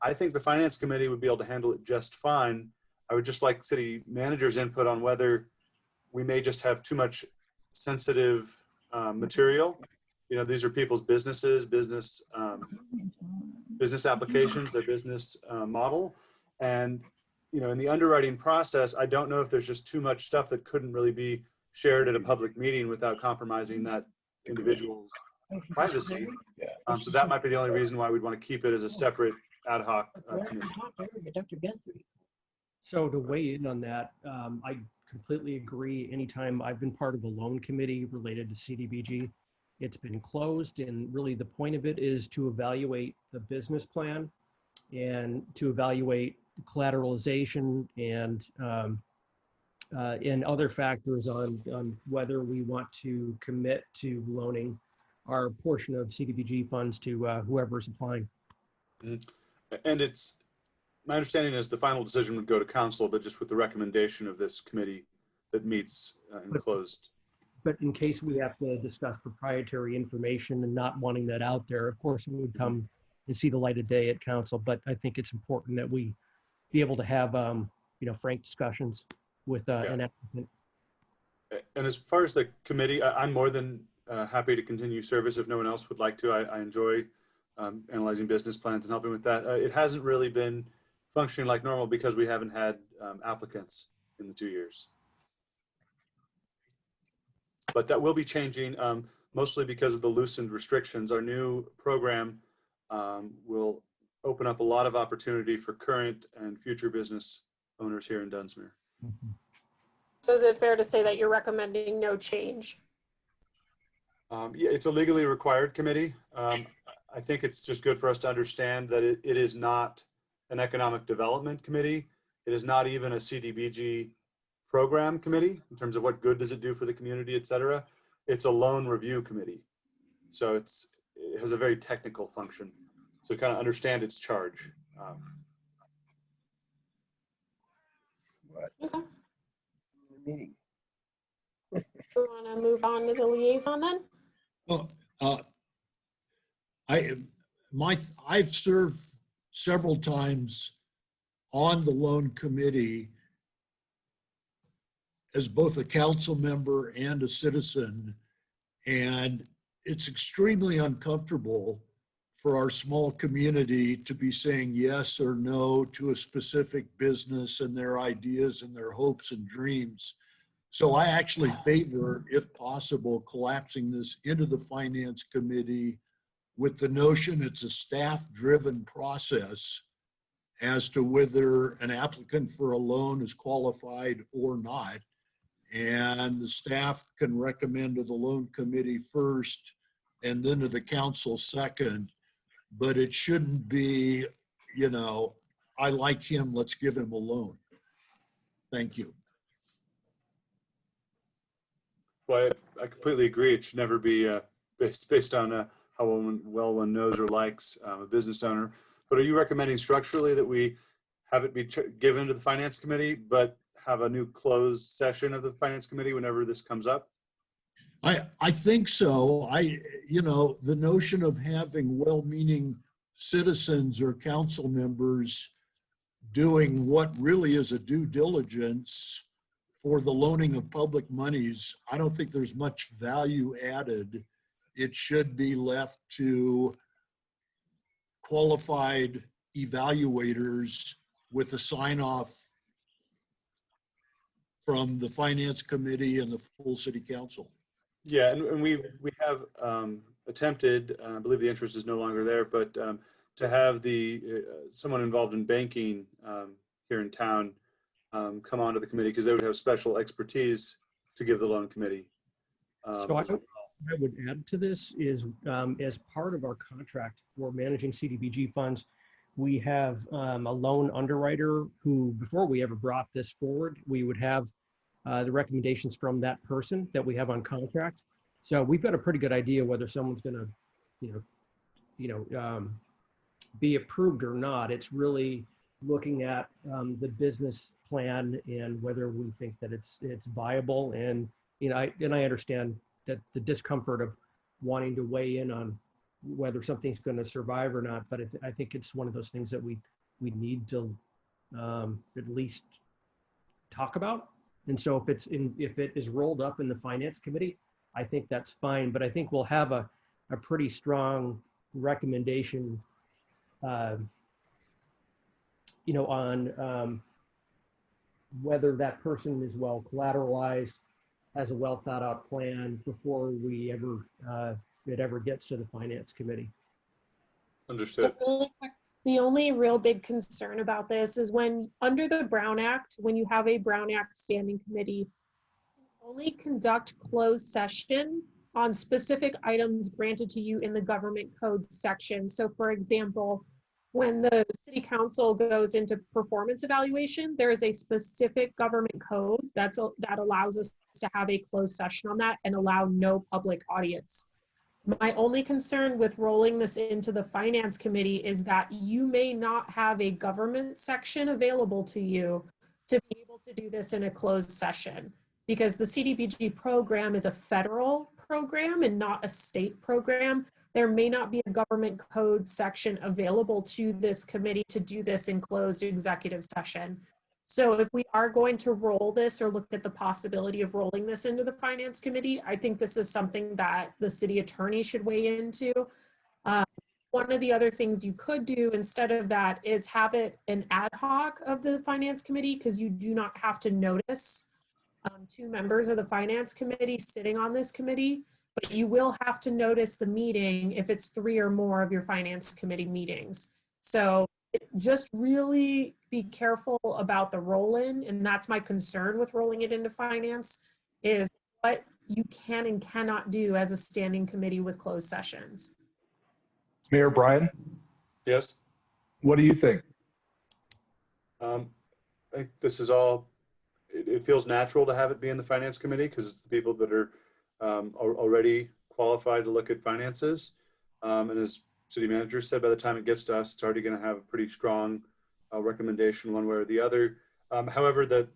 I think the Finance Committee would be able to handle it just fine. I would just like city manager's input on whether we may just have too much sensitive material you know, these are people's businesses, business applications, their business model. And, you know, in the underwriting process, I don't know if there's just too much stuff that couldn't really be shared at a public meeting without compromising that individual's privacy. So that might be the only reason why we'd want to keep it as a separate ad hoc committee. So to weigh in on that, I completely agree. Anytime I've been part of a loan committee related to CDBG, it's been closed, and really the point of it is to evaluate the business plan and to evaluate collateralization and other factors on whether we want to commit to loaning our portion of CDBG funds to whoever's applying. And it's, my understanding is the final decision would go to council, but just with the recommendation of this committee that meets and closed. But in case we have to discuss proprietary information and not wanting that out there, of course, it would come and see the light of day at council. But I think it's important that we be able to have, you know, frank discussions with an applicant. And as far as the committee, I'm more than happy to continue service if no one else would like to. I enjoy analyzing business plans and helping with that. It hasn't really been functioning like normal because we haven't had applicants in the 2 years. But that will be changing, mostly because of the loosened restrictions. Our new program will open up a lot of opportunity for current and future business owners here in Dunsmuir. So is it fair to say that you're recommending no change? Yeah, it's a legally required committee. I think it's just good for us to understand that it is not an economic development committee. It is not even a CDBG program committee in terms of what good does it do for the community, et cetera. It's a loan review committee. So it has a very technical function. So kind of understand its charge. Okay. Meeting. We want to move on to the liaison then? Well, I've served several times on the loan committee as both a council member and a citizen, and it's extremely uncomfortable for our small community to be saying yes or no to a specific business and their ideas and their hopes and dreams. So I actually favor, if possible, collapsing this into the finance committee with the notion it's a staff-driven process as to whether an applicant for a loan is qualified or not. And the staff can recommend to the loan committee first and then to the council second. But it shouldn't be, you know, I like him, let's give him a loan. Thank you. Well, I completely agree. It should never be based on how well one knows or likes a business owner. But are you recommending structurally that we have it be given to the finance committee, but have a new closed session of the finance committee whenever this comes up? I think so. You know, the notion of having well-meaning citizens or council members doing what really is a due diligence for the loaning of public monies, I don't think there's much value added. It should be left to qualified evaluators with a sign-off from the finance committee and the full city council. Yeah, and we have attempted, I believe the interest is no longer there, but to have someone involved in banking here in town come onto the committee, because they would have special expertise to give the loan committee. So I would add to this is as part of our contract for managing CDBG funds, we have a loan underwriter who, before we ever brought this forward, we would have the recommendations from that person that we have on contract. So we've got a pretty good idea whether someone's going to, be approved or not. It's really looking at the business plan and whether we think that it's viable. And I understand that the discomfort of wanting to weigh in on whether something's going to survive or not. But I think it's one of those things that we need to at least talk about. And so if it is rolled up in the finance committee, I think that's fine. But I think we'll have a a pretty strong recommendation, you know, on whether that person is well collateralized, has a well thought out plan before we ever, it ever gets to the finance committee. Understood. So really quick, the only real big concern about this is when, under the Brown Act, when you have a Brown Act standing committee, only conduct closed session on specific items granted to you in the government code section. So for example, when the city council goes into performance evaluation, there is a specific government code that allows us to have a closed session on that and allow no public audience. My only concern with rolling this into the finance committee is that you may not have a government section available to you to be able to do this in a closed session, because the CDBG program is a federal program and not a state program. There may not be a government code section available to this committee to do this in closed executive session. So if we are going to roll this or look at the possibility of rolling this into the finance committee, I think this is something that the city attorney should weigh into. One of the other things you could do instead of that is have it an ad hoc of the finance committee, because you do not have to notice 2 members of the finance committee sitting on this committee, but you will have to notice the meeting if it's 3 or more of your finance committee meetings. So just really be careful about the roll-in, and that's my concern with rolling it into finance, is what you can and cannot do as a standing committee with closed sessions. Mayor Brian, Yes. what do you think? I think this is all, it feels natural to have it be in the finance committee because it's the people that are already qualified to look at finances. And as city manager said, by the time it gets to us, it's already going to have a pretty strong recommendation one way or the other. However, the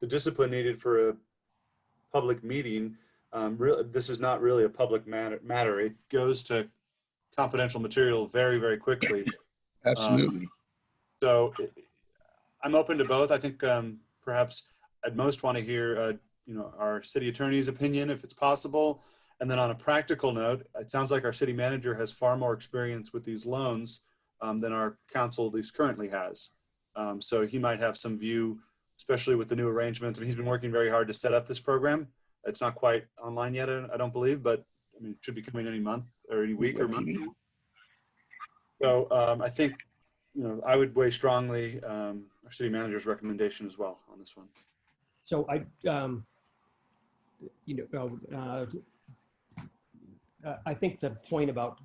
discipline needed for a public meeting, this is not really a public matter. It goes to confidential material very, very quickly. Absolutely. So I'm open to both. I think perhaps I'd most want to hear, our city attorney's opinion if it's possible. And then on a practical note, it sounds like our city manager has far more experience with these loans than our council at least currently has. So he might have some view, especially with the new arrangements. I mean, he's been working very hard to set up this program. It's not quite online yet, I don't believe, but I mean, it should be coming any month or any week or month. So I think, I would weigh strongly our city manager's recommendation as well on this one. So I think the point about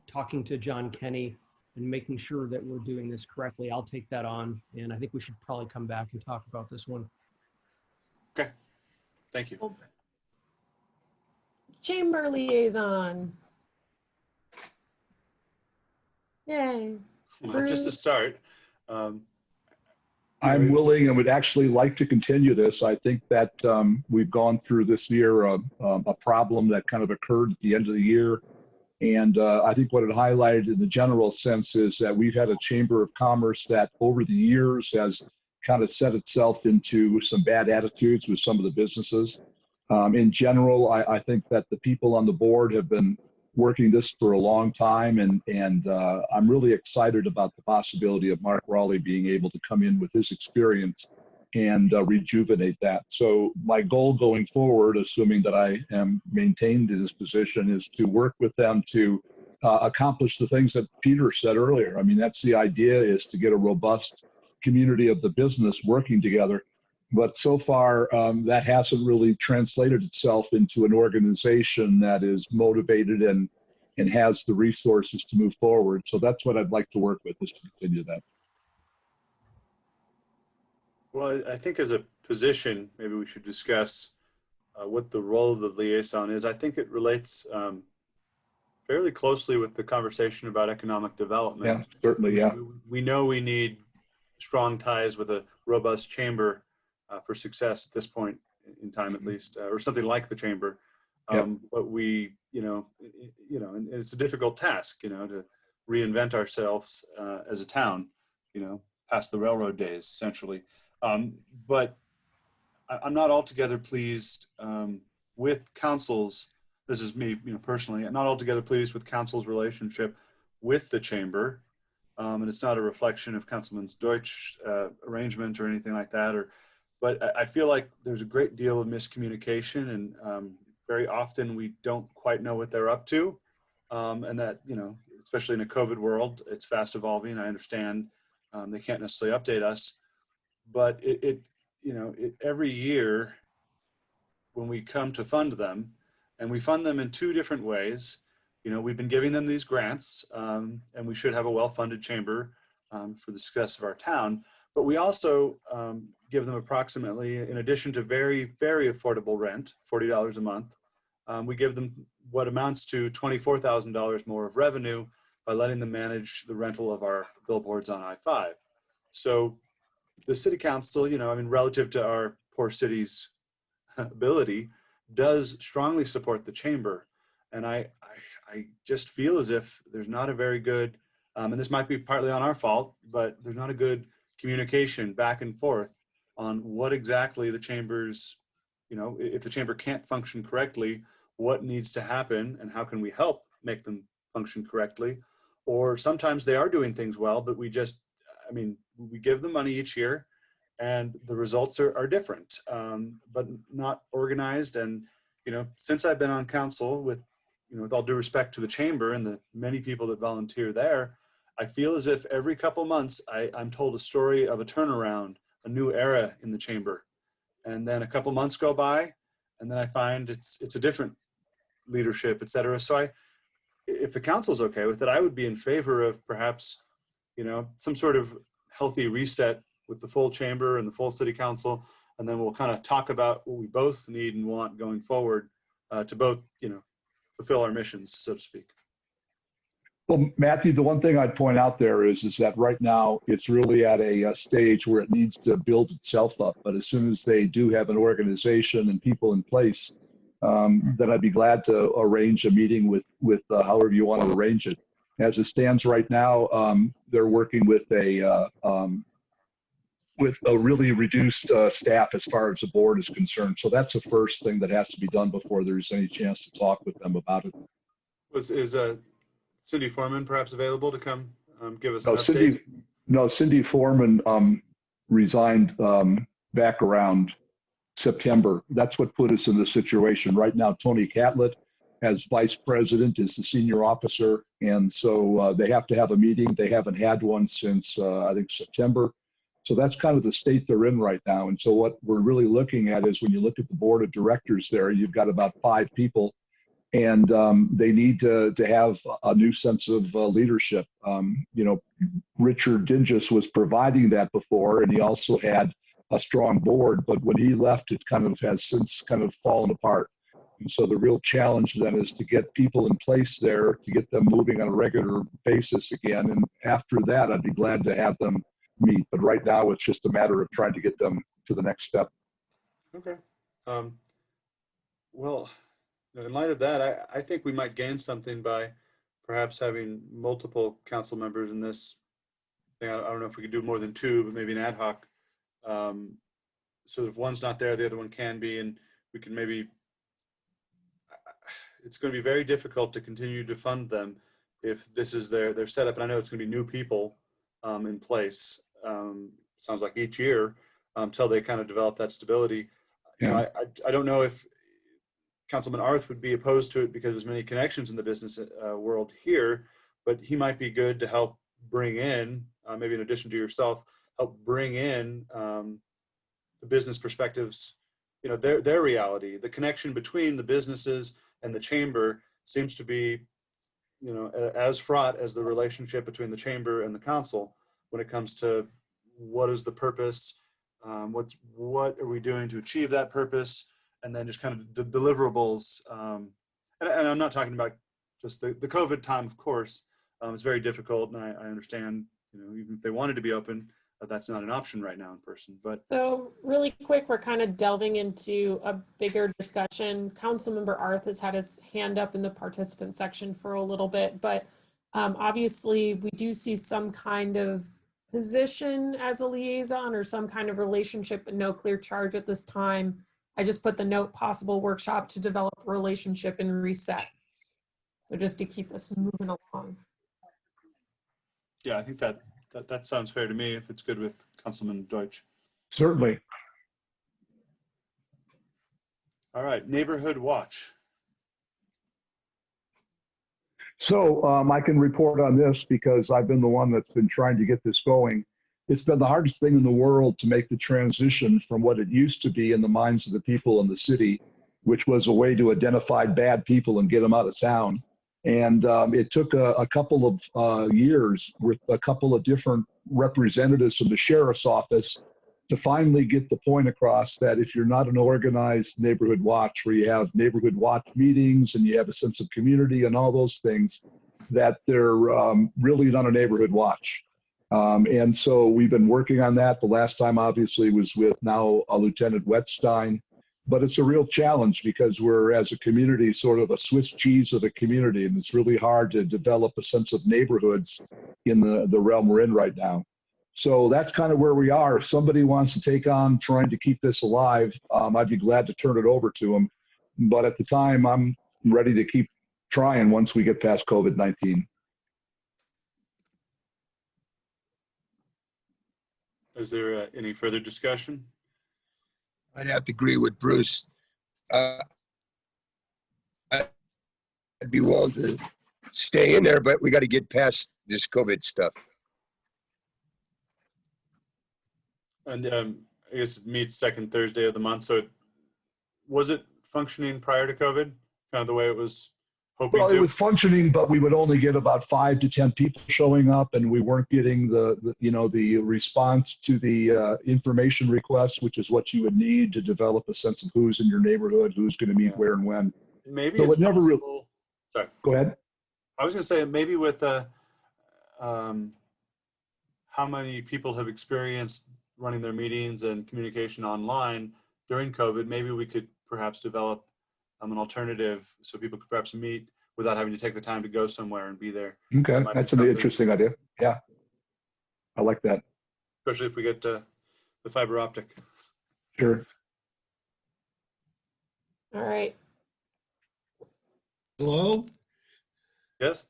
talking to John Kenny and making sure that we're doing this correctly, I'll take that on. And I think we should probably come back and talk about this one. Okay, thank you. Chamber liaison. Yay. Well, just to start, I'm willing and would actually like to continue this. I think that we've gone through this year a problem that kind of occurred at the end of the year. And I think what it highlighted in the general sense is that we've had a Chamber of Commerce that over the years has kind of set itself into some bad attitudes with some of the businesses. In general, I think that the people on the board have been working this for a long time, and I'm really excited about the possibility of Mark Raleigh being able to come in with his experience and rejuvenate that. So my goal going forward, assuming that I am maintained in this position, is to work with them to accomplish the things that Peter said earlier. I mean, that's the idea, is to get a robust community of the business working together. But so far, that hasn't really translated itself into an organization that is motivated and has the resources to move forward. So that's what I'd like to work with, is to continue that. well, I think as a position, maybe we should discuss what the role of the liaison is. I think it relates fairly closely with the conversation about economic development. Yeah, certainly, yeah. We know we need strong ties with a robust chamber for success at this point in time, at least, or something like the chamber. But we, and it's a difficult task, to reinvent ourselves as a town, past the railroad days, essentially. But I'm not altogether pleased with council's this is me, personally, I'm not altogether pleased with council's relationship with the chamber. And it's not a reflection of Councilman Deutsch arrangement or anything like that. But I feel like there's a great deal of miscommunication, and very often we don't quite know what they're up to. And that, especially in a COVID world, it's fast evolving. I understand they can't necessarily update us, but every year when we come to fund them, and we fund them in two different ways. We've been giving them these grants, and we should have a well-funded chamber for the success of our town. But we also give them approximately, in addition to very, very affordable rent, $40 a month, we give them what amounts to $24,000 more of revenue by letting them manage the rental of our billboards on I-5. So the city council, relative to our poor city's ability, does strongly support the chamber. And I just feel as if there's not a very good, and this might be partly on our fault, but there's not a good communication back and forth on what exactly the chamber's, if the chamber can't function correctly, what needs to happen and how can we help make them function correctly. Or sometimes they are doing things well, but we give them money each year and the results are different, but not organized. And, since I've been on council, with all due respect to the chamber and the many people that volunteer there, I feel as if every couple months I'm told a story of a turnaround, a new era in the chamber. And then a couple months go by and then I find it's a different leadership, et cetera. So if the council's okay with it, I would be in favor of perhaps, some sort of healthy reset with the full chamber and the full city council. And then we'll kind of talk about what we both need and want going forward to both, fulfill our missions, so to speak. Well, Matthew, the one thing I'd point out there is that right now it's really at a stage where it needs to build itself up. But as soon as they do have an organization and people in place, then I'd be glad to arrange a meeting with however you want to arrange it. As it stands right now, they're working with a really reduced staff as far as the board is concerned. So that's the first thing that has to be done before there's any chance to talk with them about it. Is Cindy Foreman perhaps available to come give us an update? Cindy Foreman resigned back around September. That's what put us in this situation. Right now, Tony Catlett, as vice president, is the senior officer. And so they have to have a meeting. They haven't had one since, I think, September. So that's kind of the state they're in right now. And so what we're really looking at is when you look at the board of directors there, you've got about 5 people. And they need to have a new sense of leadership. Richard Dingus was providing that before, and he also had a strong board. But when he left, it kind of has since kind of fallen apart. And so the real challenge then is to get people in place there, to get them moving on a regular basis again. And after that, I'd be glad to have them meet. But right now, it's just a matter of trying to get them to the next step. Okay. Well, in light of that, I think we might gain something by perhaps having multiple council members in this thing. I don't know if we could do more than 2, but maybe an ad hoc. So if one's not there, the other one can be, and we can maybe, it's going to be very difficult to continue to fund them if this is their setup. And I know it's going to be new people in place. Sounds like each year until they kind of develop that stability. Yeah. I don't know if Councilman Arth would be opposed to it because there's many connections in the business world here, but he might be good to help bring in, maybe in addition to yourself, help bring in the business perspectives, their reality. The connection between the businesses and the chamber seems to be, as fraught as the relationship between the chamber and the council when it comes to what is the purpose, what are we doing to achieve that purpose, and then just kind of deliverables. And I'm not talking about just the COVID time, of course. It's very difficult, and I understand, even if they wanted to be open, that's not an option right now in person. But so really quick, we're kind of delving into a bigger discussion. Councilmember Arth has had his hand up in the participant section for a little bit, but obviously we do see some kind of position as a liaison or some kind of relationship, but no clear charge at this time. I just put the note possible workshop to develop relationship and reset. So just to keep us moving along. Yeah, I think that sounds fair to me if it's good with Councilman Deutsch. Certainly. All right, neighborhood watch. So I can report on this because I've been the one that's been trying to get this going. It's been the hardest thing in the world to make the transition from what it used to be in the minds of the people in the city, which was a way to identify bad people and get them out of town. And it took a couple of years with a couple of different representatives from the sheriff's office to finally get the point across that if you're not an organized neighborhood watch, where you have neighborhood watch meetings and you have a sense of community and all those things, that they're really not a neighborhood watch. And so we've been working on that. The last time obviously was with now Lieutenant Wetstein, but it's a real challenge because we're, as a community, sort of a Swiss cheese of a community, and it's really hard to develop a sense of neighborhoods in the realm we're in right now. So that's kind of where we are. If somebody wants to take on trying to keep this alive, I'd be glad to turn it over to them. But at the time, I'm ready to keep trying once we get past COVID-19. Is there any further discussion? I'd have to agree with Bruce. I'd be willing to stay in there, but we got to get past this COVID stuff. And I guess it meets second Thursday of the month. So was it functioning prior to COVID? Kind of the way it was hoping Well, to? it was functioning, but we would only get about 5 to 10 people showing up, and we weren't getting the response to the information requests, which is what you would need to develop a sense of who's in your neighborhood, who's going to meet where and when. Maybe So it's it never really. possible. Sorry. Go ahead. I was going to say maybe with how many people have experienced running their meetings and communication online during COVID, maybe we could perhaps develop an alternative so people could perhaps meet without having to take the time to go somewhere and be there. Okay, that's an interesting idea. Yeah, I like that. Especially if we get the fiber optic. Sure. All right. Hello? Yes?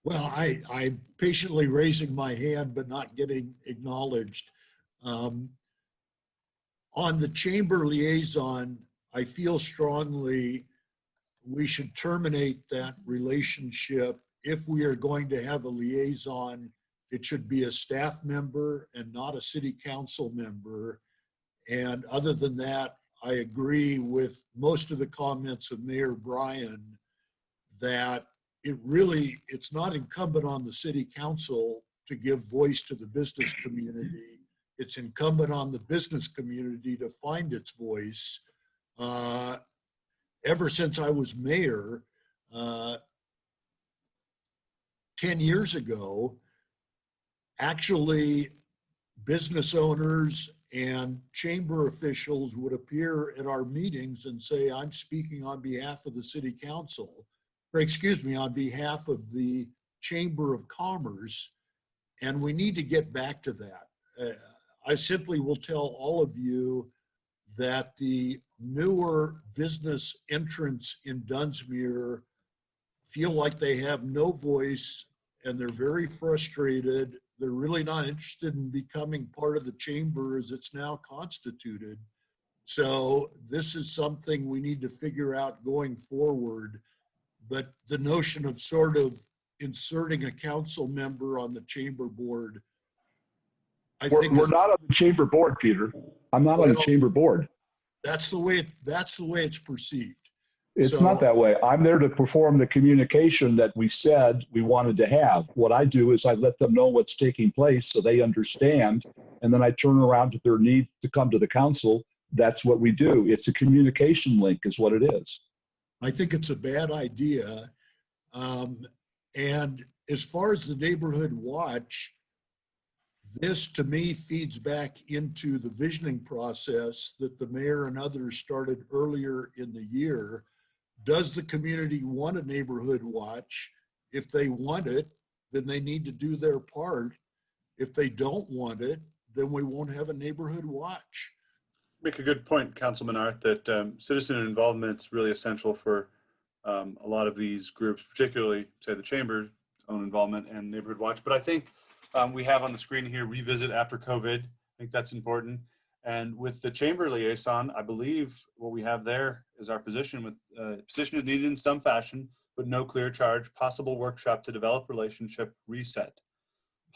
Well, I'm patiently raising my hand, but not getting acknowledged. On the chamber liaison, I feel strongly we should terminate that relationship. If we are going to have a liaison, it should be a staff member and not a city council member. And other than that, I agree with most of the comments of Mayor Bryan that it's not incumbent on the city council to give voice to the business community. It's incumbent on the business community to find its voice. Ever since I was mayor 10 years ago, actually business owners and chamber officials would appear at our meetings and say, I'm speaking on behalf of the city council, or excuse me, on behalf of the Chamber of Commerce, and we need to get back to that. I simply will tell all of you that the newer business entrants in Dunsmuir feel like they have no voice and they're very frustrated. They're really not interested in becoming part of the chamber as it's now constituted. So this is something we need to figure out going forward. But the notion of sort of inserting a council member on the chamber board, We're not on the chamber board, Peter. I'm not on the chamber board. That's the way it's perceived. It's not that way. I'm there to perform the communication that we said we wanted to have. What I do is I let them know what's taking place so they understand, and then I turn around to their need to come to the council. That's what we do. It's a communication link is what it is. I think it's a bad idea. And as far as the neighborhood watch, this to me feeds back into the visioning process that the mayor and others started earlier in the year. Does the community want a neighborhood watch? If they want it, then they need to do their part. If they don't want it, then we won't have a neighborhood watch. make a good point, Councilman Arth, that citizen involvement is really essential for a lot of these groups, particularly, say, the Chamber's own involvement and Neighborhood Watch. But I think we have on the screen here, revisit after COVID. I think that's important. And with the Chamber liaison, I believe what we have there is our position with position is needed in some fashion, but no clear charge, possible workshop to develop relationship, reset,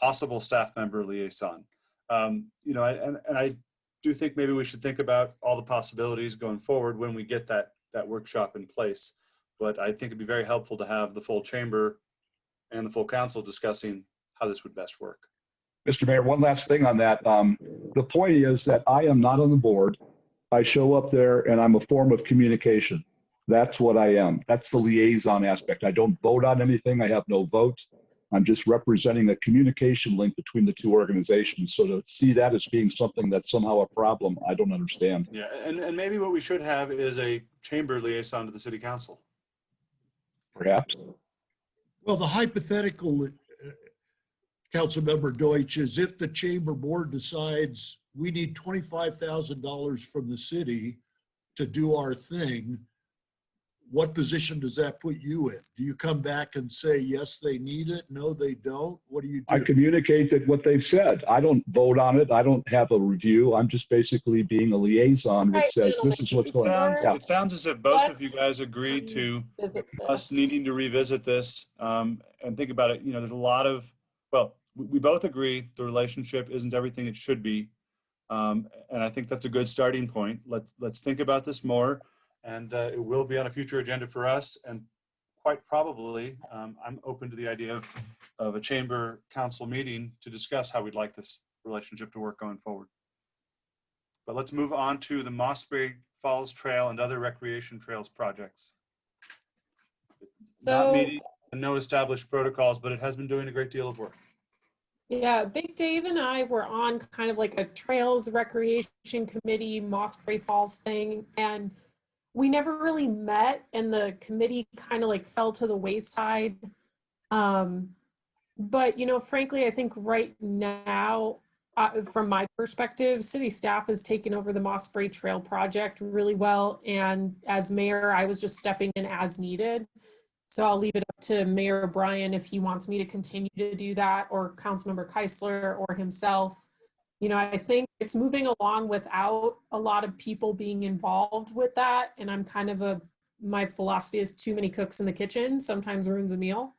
possible staff member liaison. You know, and I do think maybe we should think about all the possibilities going forward when we get that workshop in place. But I think it'd be very helpful to have the full Chamber and the full council discussing how this would best work. Mr. Mayor, one last thing on that. The point is that I am not on the board. I show up there and I'm a form of communication. That's what I am. That's the liaison aspect. I don't vote on anything. I have no vote. I'm just representing a communication link between the two organizations. So to see that as being something that's somehow a problem, I don't understand. Yeah, and maybe what we should have is a Chamber liaison to the City Council. Perhaps. Well, the hypothetical, Councilmember Deutsch, is if the Chamber Board decides we need $25,000 from the city to do our thing, what position does that put you in? Do you come back and say, yes, they need it? No, they don't? What do you do? I communicate that what they've said. I don't vote on it. I don't have a review. I'm just basically being a liaison that says this is what's going on. It sounds as if both of you guys agree to us needing to revisit this and think about it. You know, there's a lot of, well, we both agree the relationship isn't everything it should be. And I think that's a good starting point. Let's think about this more. And it will be on a future agenda for us. And quite probably, I'm open to the idea of a Chamber Council meeting to discuss how we'd like this relationship to work going forward. But let's move on to the Mossberg Falls Trail and other recreation trails projects. Not meeting no established protocols, but it has been doing a great deal of work. Yeah, Big Dave and I were on kind of like a trails recreation committee, Mossberg Falls thing, and we never really met, and the committee kind of like fell to the wayside. But, you know, frankly, I think right now, from my perspective, city staff has taken over the Mossberg Trail project really well. And as mayor, I was just stepping in as needed. So I'll leave it up to Mayor Bryan if he wants me to continue to do that, or Councilmember Keisler or himself. You know, I think it's moving along without a lot of people being involved with that. And I'm kind of my philosophy is too many cooks in the kitchen sometimes ruins a meal.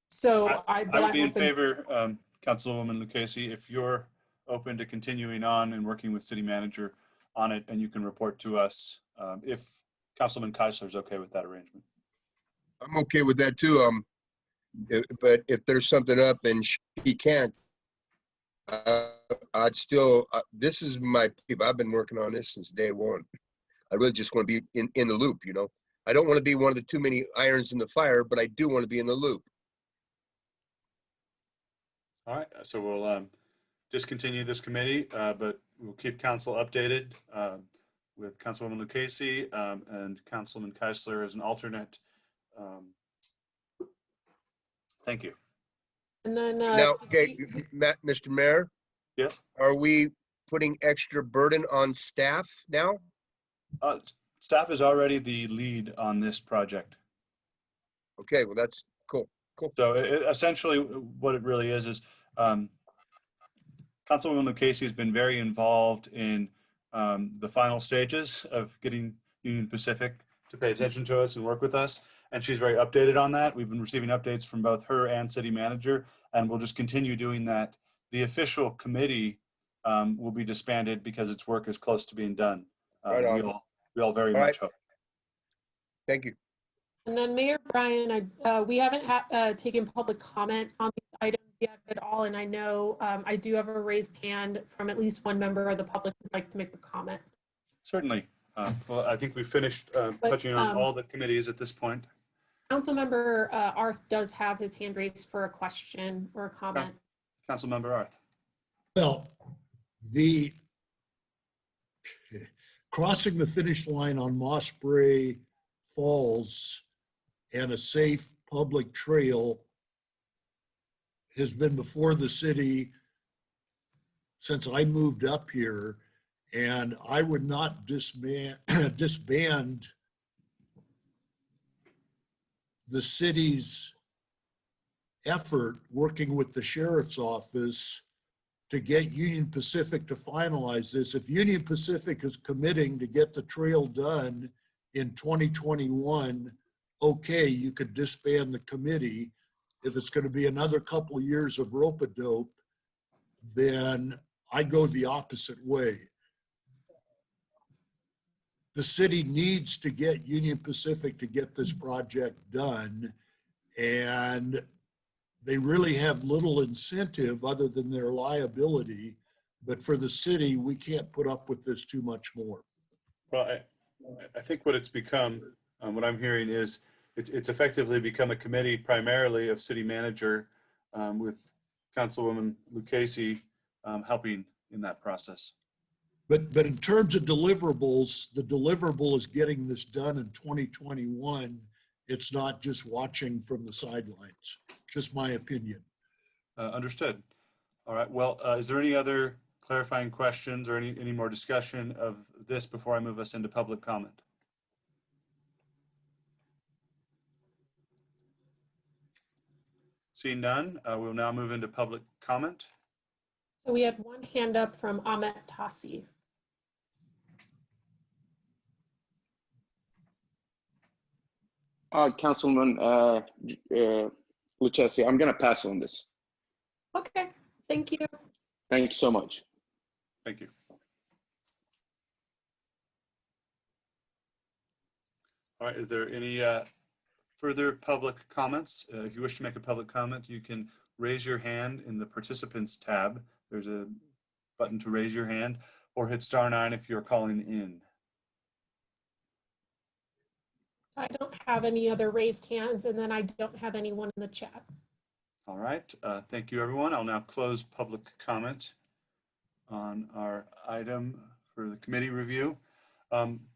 So I would be in favor, Councilwoman Lucchese, if you're open to continuing on and working with city manager on it, and you can report to us if Councilman Keisler is okay with that arrangement. I'm okay with that too. But if there's something up and she can't, I'd still, this is my people. I've been working on this since day one. I really just want to be in the loop, you know. I don't want to be one of the too many irons in the fire, but I do want to be in the loop. All right, so we'll discontinue this committee, but we'll keep council updated with Councilwoman Lucchese and Councilman Keisler as an alternate. Thank you. And then now, okay, Mr. Mayor. Yes. Are we putting extra burden on staff now? Staff is already the lead on this project. Okay, well, that's cool. Cool. So essentially what it really is Councilwoman Lucchese has been very involved in the final stages of getting Union Pacific to pay attention to us and work with us. And she's very updated on that. We've been receiving updates from both her and city manager, and we'll just continue doing that. The official committee will be disbanded because its work is close to being done. Right on. We all very much hope. Thank you. And then Mayor Bryan, we haven't taken public comment on these items yet at all. And I know I do have a raised hand from at least one member of the public who'd like to make a comment. Certainly. Well, I think we finished touching on all the committees at this point. Councilmember Arth does have his hand raised for a question or a comment. Councilmember Arth. Well, the crossing the finish line on Mossberg Falls and a safe public trail has been before the city since I moved up here. And I would not disband the city's effort working with the sheriff's office to get Union Pacific to finalize this. If Union Pacific is committing to get the trail done in 2021, okay, you could disband the committee. If it's going to be another couple of years of rope-a-dope, then I go the opposite way. The city needs to get Union Pacific to get this project done, and they really have little incentive other than their liability. But for the city, we can't put up with this too much more. Well, I think what it's become, what I'm hearing is it's effectively become a committee primarily of city manager with Councilwoman Lucchese helping in that process. But in terms of deliverables, the deliverable is getting this done in 2021. It's not just watching from the sidelines, just my opinion. Understood. All right. Well, is there any other clarifying questions or any more discussion of this before I move us into public comment? Seeing none, we'll now move into public comment. So we had one hand up from Ahmet Tassi. Councilman Lucchese, I'm going to pass on this. Okay, thank you. Thank you so much. Thank you. All right, is there any further public comments? If you wish to make a public comment, you can raise your hand in the participants tab. There's a button to raise your hand, or hit *9 if you're calling in. I don't have any other raised hands, and then I don't have anyone in the chat. All right, thank you everyone. I'll now close public comment on our item for the committee review.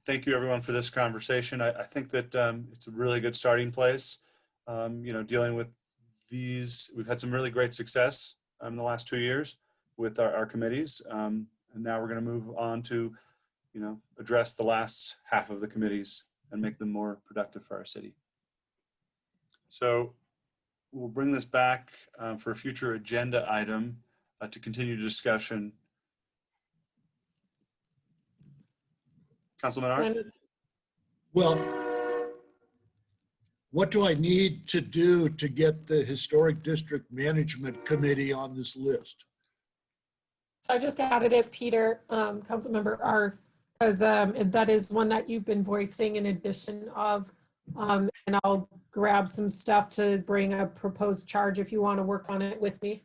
Thank you everyone for this conversation. I think that it's a really good starting place. You know, dealing with these, we've had some really great success in the last 2 years with our committees. And now we're going to move on to, you know, address the last half of the committees and make them more productive for our city. So we'll bring this back for a future agenda item to continue discussion. Councilman Arndt? Well, what do I need to do to get the Historic District Management Committee on this list? So I just added it, Peter, Councilmember Arth, because that is one that you've been voicing in addition of, and I'll grab some stuff to bring a proposed charge if you want to work on it with me.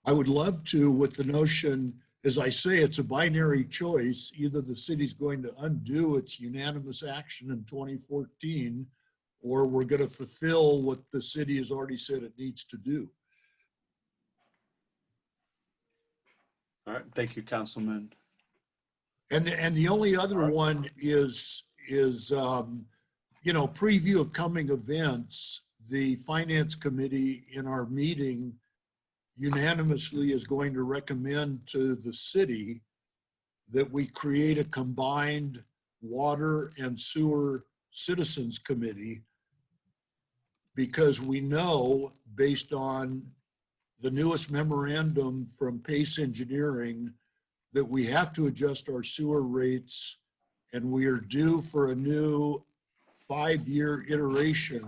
I would love to, with the notion, as I say, it's a binary choice. Either the city's going to undo its unanimous action in 2014, or we're going to fulfill what the city has already said it needs to do. All right, thank you, Councilman. And the only other one is you know, preview of coming events. The Finance Committee in our meeting unanimously is going to recommend to the city that we create a combined water and sewer citizens committee, because we know, based on the newest memorandum from Pace Engineering, that we have to adjust our sewer rates, and we are due for a new 5-year iteration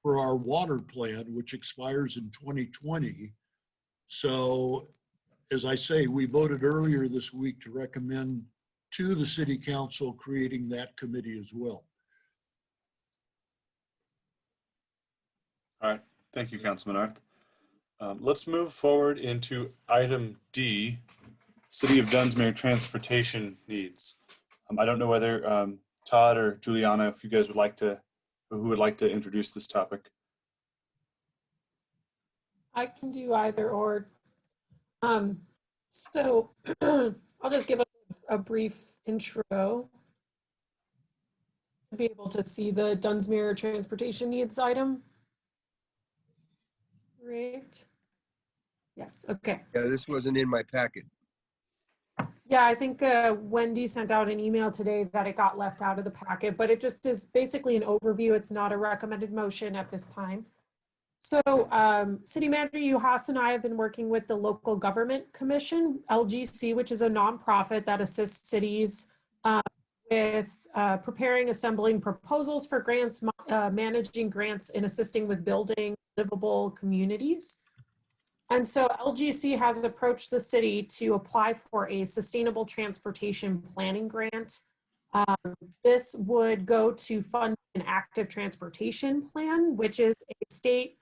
for our water plan, which expires in 2020. So, as I say, we voted earlier this week to recommend to the City Council creating that committee as well. All right, thank you, Councilman Arth. Let's move forward into item D, City of Dunsmuir transportation needs. I don't know whether Todd or Juliana, if you guys would like to, who would like to introduce this topic. I can do either or. So I'll just give a brief intro to be able to see the Dunsmuir transportation needs item. Right. Yes, okay. Yeah, this wasn't in my packet. Yeah, I think Wendy sent out an email today that it got left out of the packet, but it just is basically an overview. It's not a recommended motion at this time. So City Manager Uhas and I have been working with the Local Government Commission, LGC, which is a nonprofit that assists cities with preparing, assembling proposals for grants, managing grants, and assisting with building livable communities. And so LGC has approached the city to apply for a sustainable transportation planning grant. This would go to fund an active transportation plan, which is a state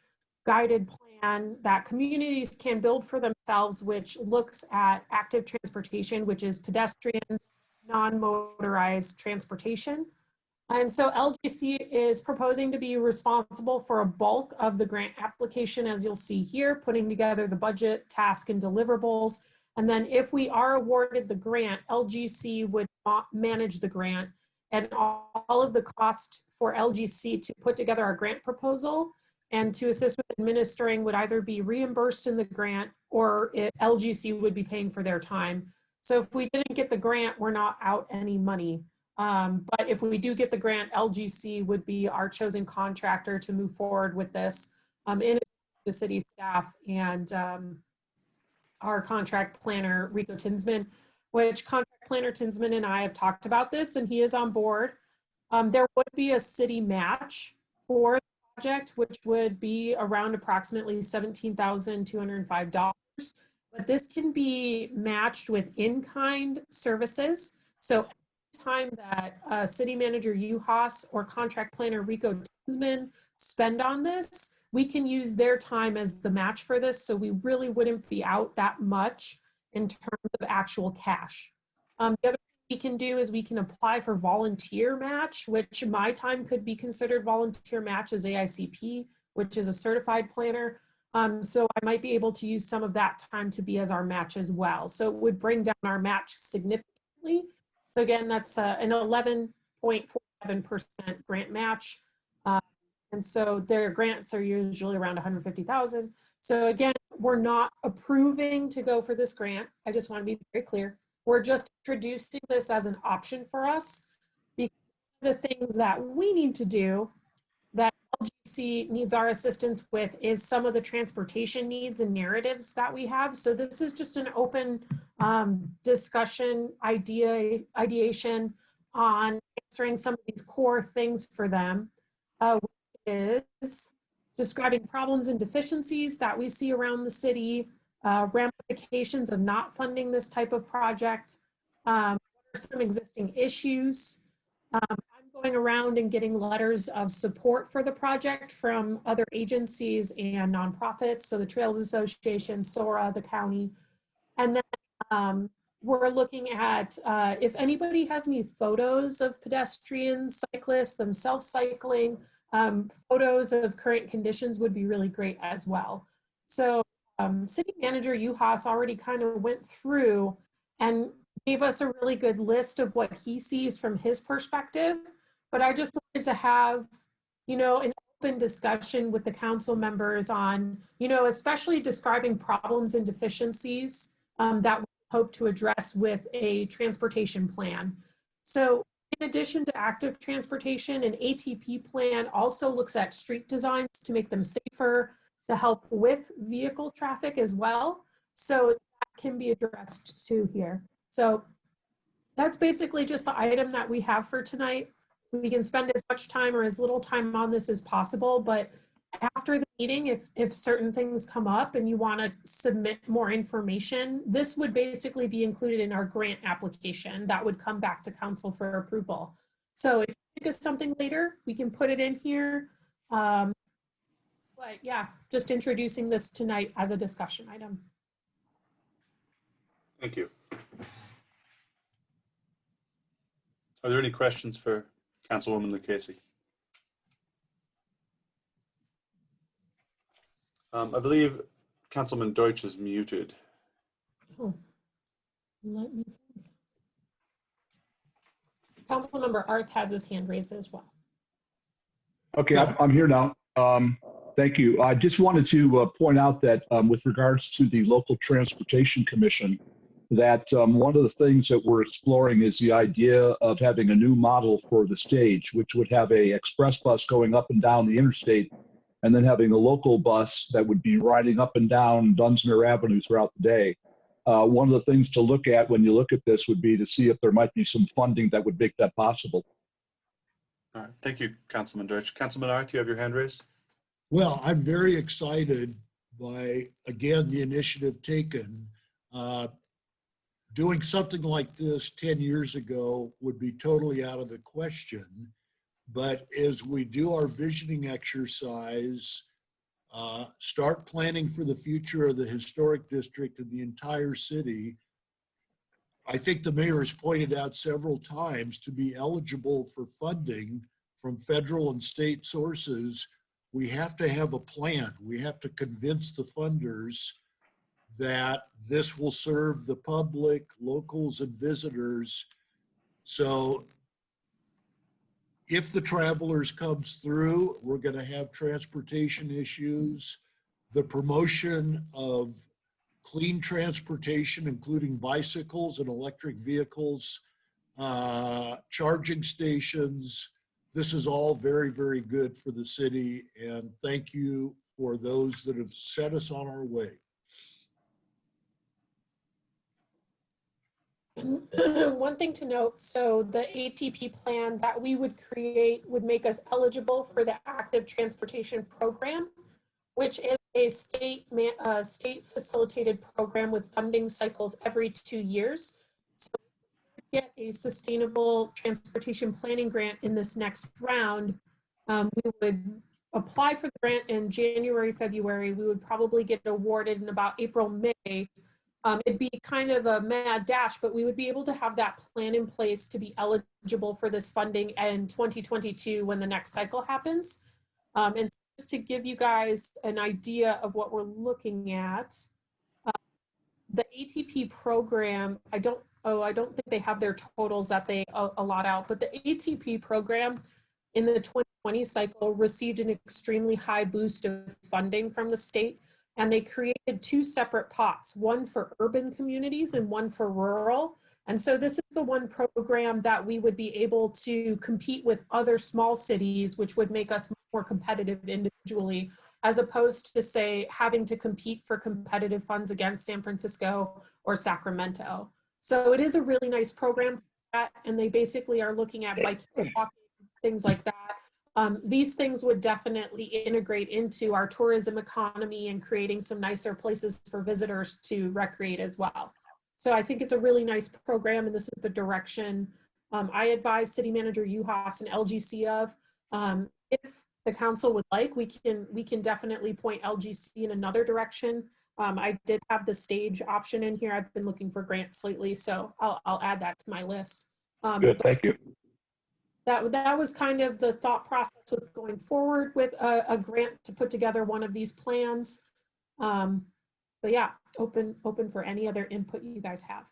guided plan that communities can build for themselves, which looks at active transportation, which is pedestrian, non-motorized transportation. And so LGC is proposing to be responsible for a bulk of the grant application, as you'll see here, putting together the budget, task, and deliverables. And then if we are awarded the grant, LGC would manage the grant, and all of the cost for LGC to put together our grant proposal and to assist with administering would either be reimbursed in the grant or LGC would be paying for their time. So if we didn't get the grant, we're not out any money. But if we do get the grant, LGC would be our chosen contractor to move forward with this in the city staff and our contract planner, Rico Tinsman, which contract planner Tinsman and I have talked about this and he is on board. There would be a city match for the project, which would be around approximately $17,205. But this can be matched with in-kind services. So time that City Manager Uhas or Contract Planner Rico Tinsman spend on this, we can use their time as the match for this, so we really wouldn't be out that much in terms of actual cash. The other thing we can do is we can apply for volunteer match, which my time could be considered volunteer match as AICP, which is a certified planner. So I might be able to use some of that time to be as our match as well. So it would bring down our match significantly. So again, that's an 11.47% grant match. And so their grants are usually around 150,000. So again, we're not approving to go for this grant. I just want to be very clear. We're just introducing this as an option for us because the things that we need to do that LGC needs our assistance with is some of the transportation needs and narratives that we have. So this is just an open discussion, ideation on answering some of these core things for them, which is describing problems and deficiencies that we see around the city, ramifications of not funding this type of project, what are some existing issues. I'm going around and getting letters of support for the project from other agencies and nonprofits, so the Trails Association, SORA, the county. And then we're looking at if anybody has any photos of pedestrians, cyclists, themselves cycling, photos of current conditions would be really great as well. So City Manager Uhas already kind of went through and gave us a really good list of what he sees from his perspective. But I just wanted to have, you know, an open discussion with the council members on, you know, especially describing problems and deficiencies that we hope to address with a transportation plan. So in addition to active transportation, an ATP plan also looks at street designs to make them safer, to help with vehicle traffic as well. So that can be addressed too here. So that's basically just the item that we have for tonight. We can spend as much time or as little time on this as possible, but after the meeting, if certain things come up and you want to submit more information, this would basically be included in our grant application that would come back to council for approval. So if you think of something later, we can put it in here. But yeah, just introducing this tonight as a discussion item. Thank you. Are there any questions for Councilwoman Lucchese? I believe Councilman Deutsch is muted. Oh, let me. Councilmember Arth has his hand raised as well. Okay, I'm here now. Thank you. I just wanted to point out that with regards to the Local Transportation Commission, that one of the things that we're exploring is the idea of having a new model for the stage, which would have a express bus going up and down the interstate, and then having a local bus that would be riding up and down Dunsmuir Avenue throughout the day. One of the things to look at when you look at this would be to see if there might be some funding that would make that possible. All right, thank you, Councilman Deutsch. Councilman Arth, you have your hand raised. Well, I'm very excited by, again, the initiative taken. Doing something like this 10 years ago would be totally out of the question. But as we do our visioning exercise, start planning for the future of the historic district and the entire city, I think the mayor has pointed out several times, to be eligible for funding from federal and state sources, we have to have a plan. We have to convince the funders that this will serve the public, locals, and visitors. So if the travelers comes through, we're going to have transportation issues. The promotion of clean transportation, including bicycles and electric vehicles, charging stations. This is all very, very good for the city. And thank you for those that have set us on our way. One thing to note, so the ATP plan that we would create would make us eligible for the active transportation program, which is a state facilitated program with funding cycles every 2 years. So to get a sustainable transportation planning grant in this next round, we would apply for the grant in January, February. We would probably get awarded in about April, May. It'd be kind of a mad dash, but we would be able to have that plan in place to be eligible for this funding in 2022 when the next cycle happens. And just to give you guys an idea of what we're looking at, the ATP program, I don't think they have their totals that they allot out, but the ATP program in the 2020 cycle received an extremely high boost of funding from the state. And they created 2 separate pots, one for urban communities and one for rural. And so this is the one program that we would be able to compete with other small cities, which would make us more competitive individually, as opposed to, say, having to compete for competitive funds against San Francisco or Sacramento. So it is a really nice program for that, and they basically are looking at biking, walking, things like that. These things would definitely integrate into our tourism economy and creating some nicer places for visitors to recreate as well. So I think it's a really nice program, and this is the direction I advise City Manager Uhas and LGC of. If the council would like, we can definitely point LGC in another direction. I did have the stage option in here. I've been looking for grants lately, so I'll add that to my list. Good, thank you. That was kind of the thought process with going forward with a grant to put together one of these plans. But yeah, open for any other input you guys have.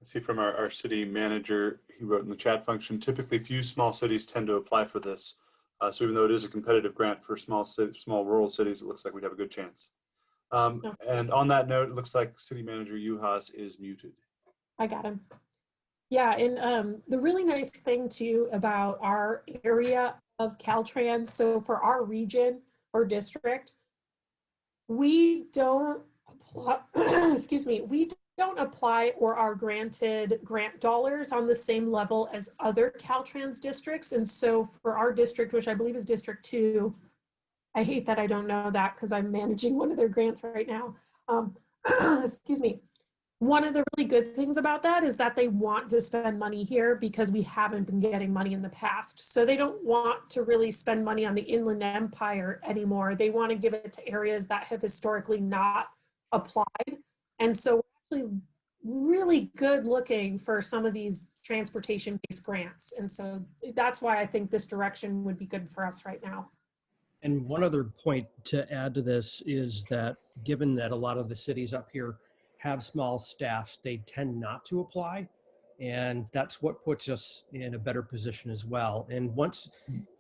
I see from our city manager, he wrote in the chat function, typically few small cities tend to apply for this. So even though it is a competitive grant for small rural cities, it looks like we'd have a good chance. And on that note, it looks like City Manager Uhas is muted. I got him. Yeah, and the really nice thing too about our area of Caltrans, so for our region or district, we don't apply, excuse me, we don't apply or are granted grant dollars on the same level as other Caltrans districts. And so for our district, which I believe is District 2, I hate that I don't know that because I'm managing one of their grants right now. Excuse me. One of the really good things about that is that they want to spend money here because we haven't been getting money in the past. So they don't want to really spend money on the Inland Empire anymore. They want to give it to areas that have historically not applied. And so we're actually really good looking for some of these transportation-based grants. And so that's why I think this direction would be good for us right now. And one other point to add to this is that given that a lot of the cities up here have small staffs, they tend not to apply. And that's what puts us in a better position as well. And once,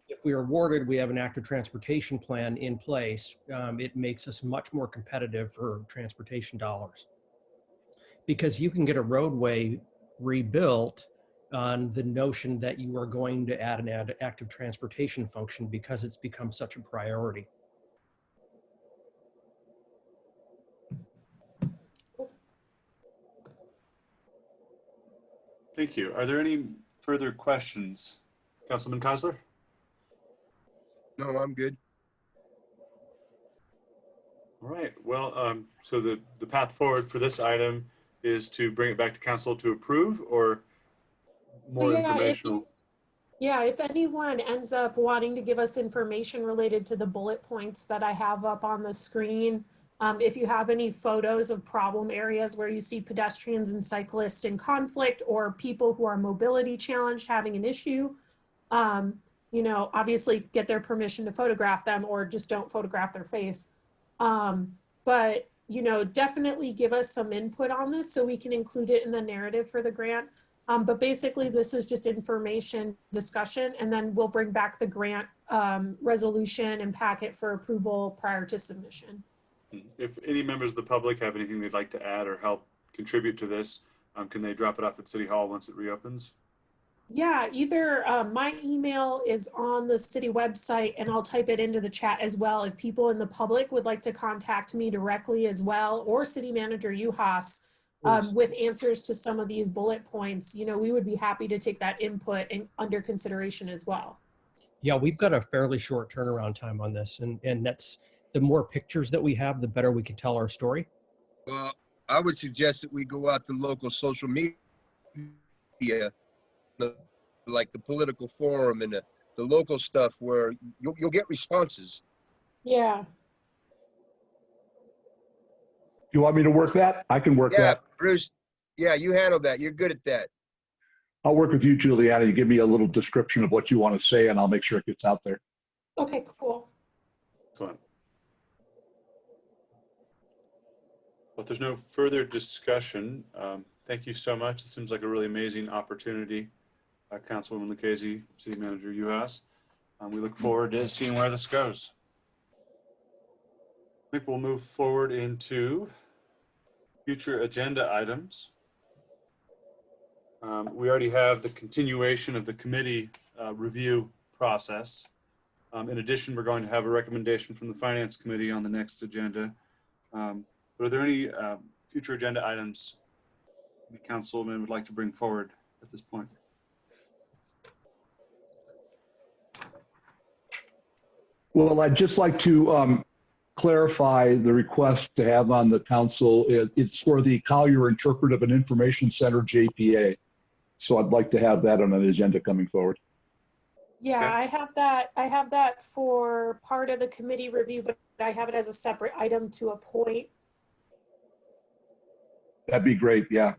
if we are awarded, we have an active transportation plan in place, it makes us much more competitive for transportation dollars. Because you can get a roadway rebuilt on the notion that you are going to add an active transportation function because it's become such a priority. Thank you. Are there any further questions? Councilman Kozler? No, I'm good. All right. Well, so the path forward for this item is to bring it back to council to approve, or more informational? If anyone ends up wanting to give us information related to the bullet points that I have up on the screen, if you have any photos of problem areas where you see pedestrians and cyclists in conflict, or people who are mobility challenged having an issue, you know, obviously get their permission to photograph them, or just don't photograph their face. But, you know, definitely give us some input on this so we can include it in the narrative for the grant. But basically, this is just information discussion, and then we'll bring back the grant resolution and packet for approval prior to submission. If any members of the public have anything they'd like to add or help contribute to this, can they drop it off at City Hall once it reopens? Yeah, either my email is on the city website, and I'll type it into the chat as well. If people in the public would like to contact me directly as well, or City Manager Uhas, with answers to some of these bullet points, you know, we would be happy to take that input under consideration as well. Yeah, we've got a fairly short turnaround time on this, and that's, the more pictures that we have, the better we can tell our story. Well, I would suggest that we go out to local social media, like the political forum and the local stuff, where you'll get responses. Yeah. You want me to work that? I can work that. Bruce, yeah, you handle that. You're good at that. I'll work with you, Juliana. You give me a little description of what you want to say, and I'll make sure it gets out there. Okay, cool. Excellent. Well, if there's no further discussion, thank you so much. It seems like a really amazing opportunity. Councilwoman Lucchese, City Manager Uhas. We look forward to seeing where this goes. I think we'll move forward into future agenda items. We already have the continuation of the committee review process. In addition, we're going to have a recommendation from the Finance Committee on the next agenda. Are there any future agenda items the councilman would like to bring forward at this point? Well, I'd just like to clarify the request to have on the council. It's for the Collier Interpretive and Information Center, JPA. So I'd like to have that on an agenda coming forward. Yeah, okay. I have that for part of the committee review, but I have it as a separate item to appoint. That'd be great, yeah.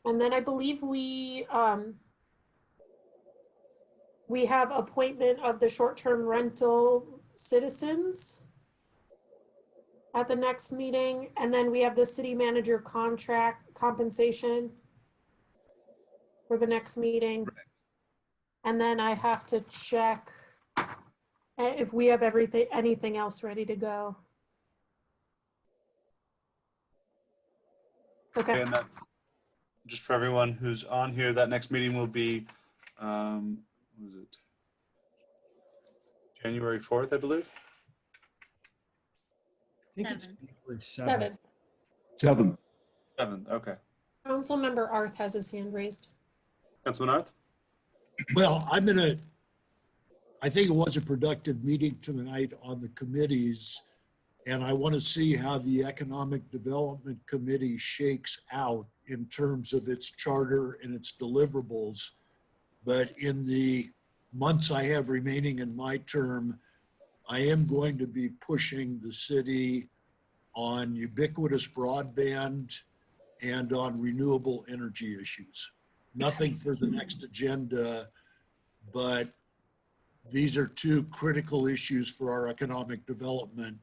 And then I believe we have appointment of the short-term rental citizens at the next meeting. And then we have the city manager contract compensation for the next meeting. Right. And then I have to check if we have anything else ready to go. Okay. And that, just for everyone who's on here, that next meeting will be, what was it? January 4th, I believe. I think it's January 7th. 7th, okay. Councilmember Arth has his hand raised. Councilman Arth? Well, I think it was a productive meeting tonight on the committees, and I want to see how the Economic Development Committee shakes out in terms of its charter and its deliverables. But in the months I have remaining in my term, I am going to be pushing the city on ubiquitous broadband and on renewable energy issues. Nothing for the next agenda, but these are two critical issues for our economic development.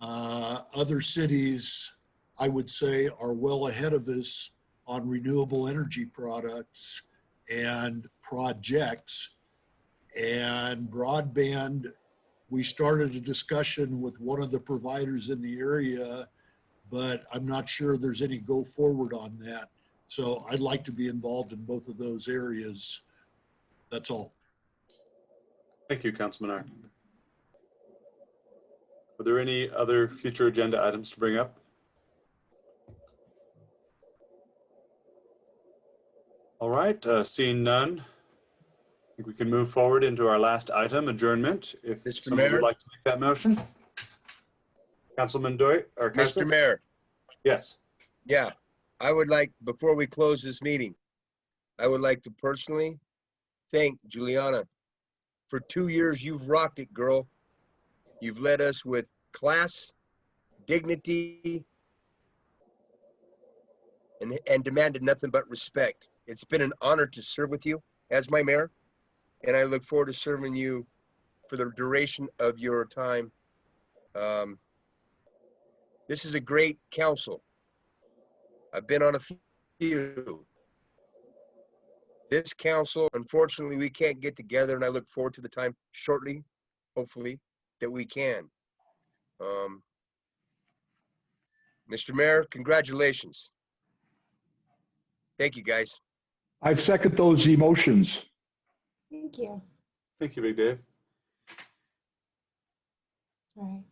Other cities, I would say, are well ahead of us on renewable energy products and projects. And broadband, we started a discussion with one of the providers in the area, but I'm not sure there's any go forward on that. So I'd like to be involved in both of those areas. That's all. Thank you, Councilman Ark. Are there any other future agenda items to bring up? All right, seeing none, I think we can move forward into our last item, adjournment. If Mr. someone Mayor? would like to make that motion. Councilman Doyle or Mr. Kasich? Mayor, Yes. yeah, I would like, before we close this meeting, I would like to personally thank Juliana. For 2 years, you've rocked it, girl. You've led us with class, dignity, and demanded nothing but respect. It's been an honor to serve with you as my mayor, and I look forward to serving you for the duration of your time. This is a great council. I've been on a few. This council, unfortunately, we can't get together, and I look forward to the time shortly, hopefully, that we can. Mr. Mayor, congratulations. Thank you, guys. I second those emotions. Thank you. Thank you, Big Dave. All right.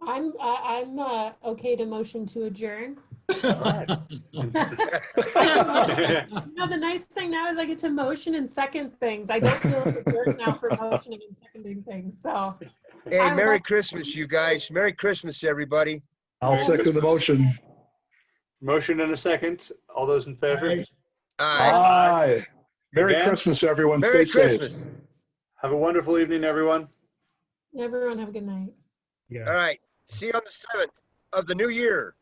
I'm okay to motion to adjourn. The nice thing now is I get to motion and second things. I don't feel like a jerk now for motioning and seconding things. So, Hey, Merry Christmas, you guys. Merry Christmas, everybody. I'll second the motion. Motion and a second. All those in favor? Aye. Aye. Aye. Merry Again? Christmas, everyone. Merry Stay safe. Christmas. Have a wonderful evening, everyone. everyone have a good night. All right. See you on the 7th of the new year.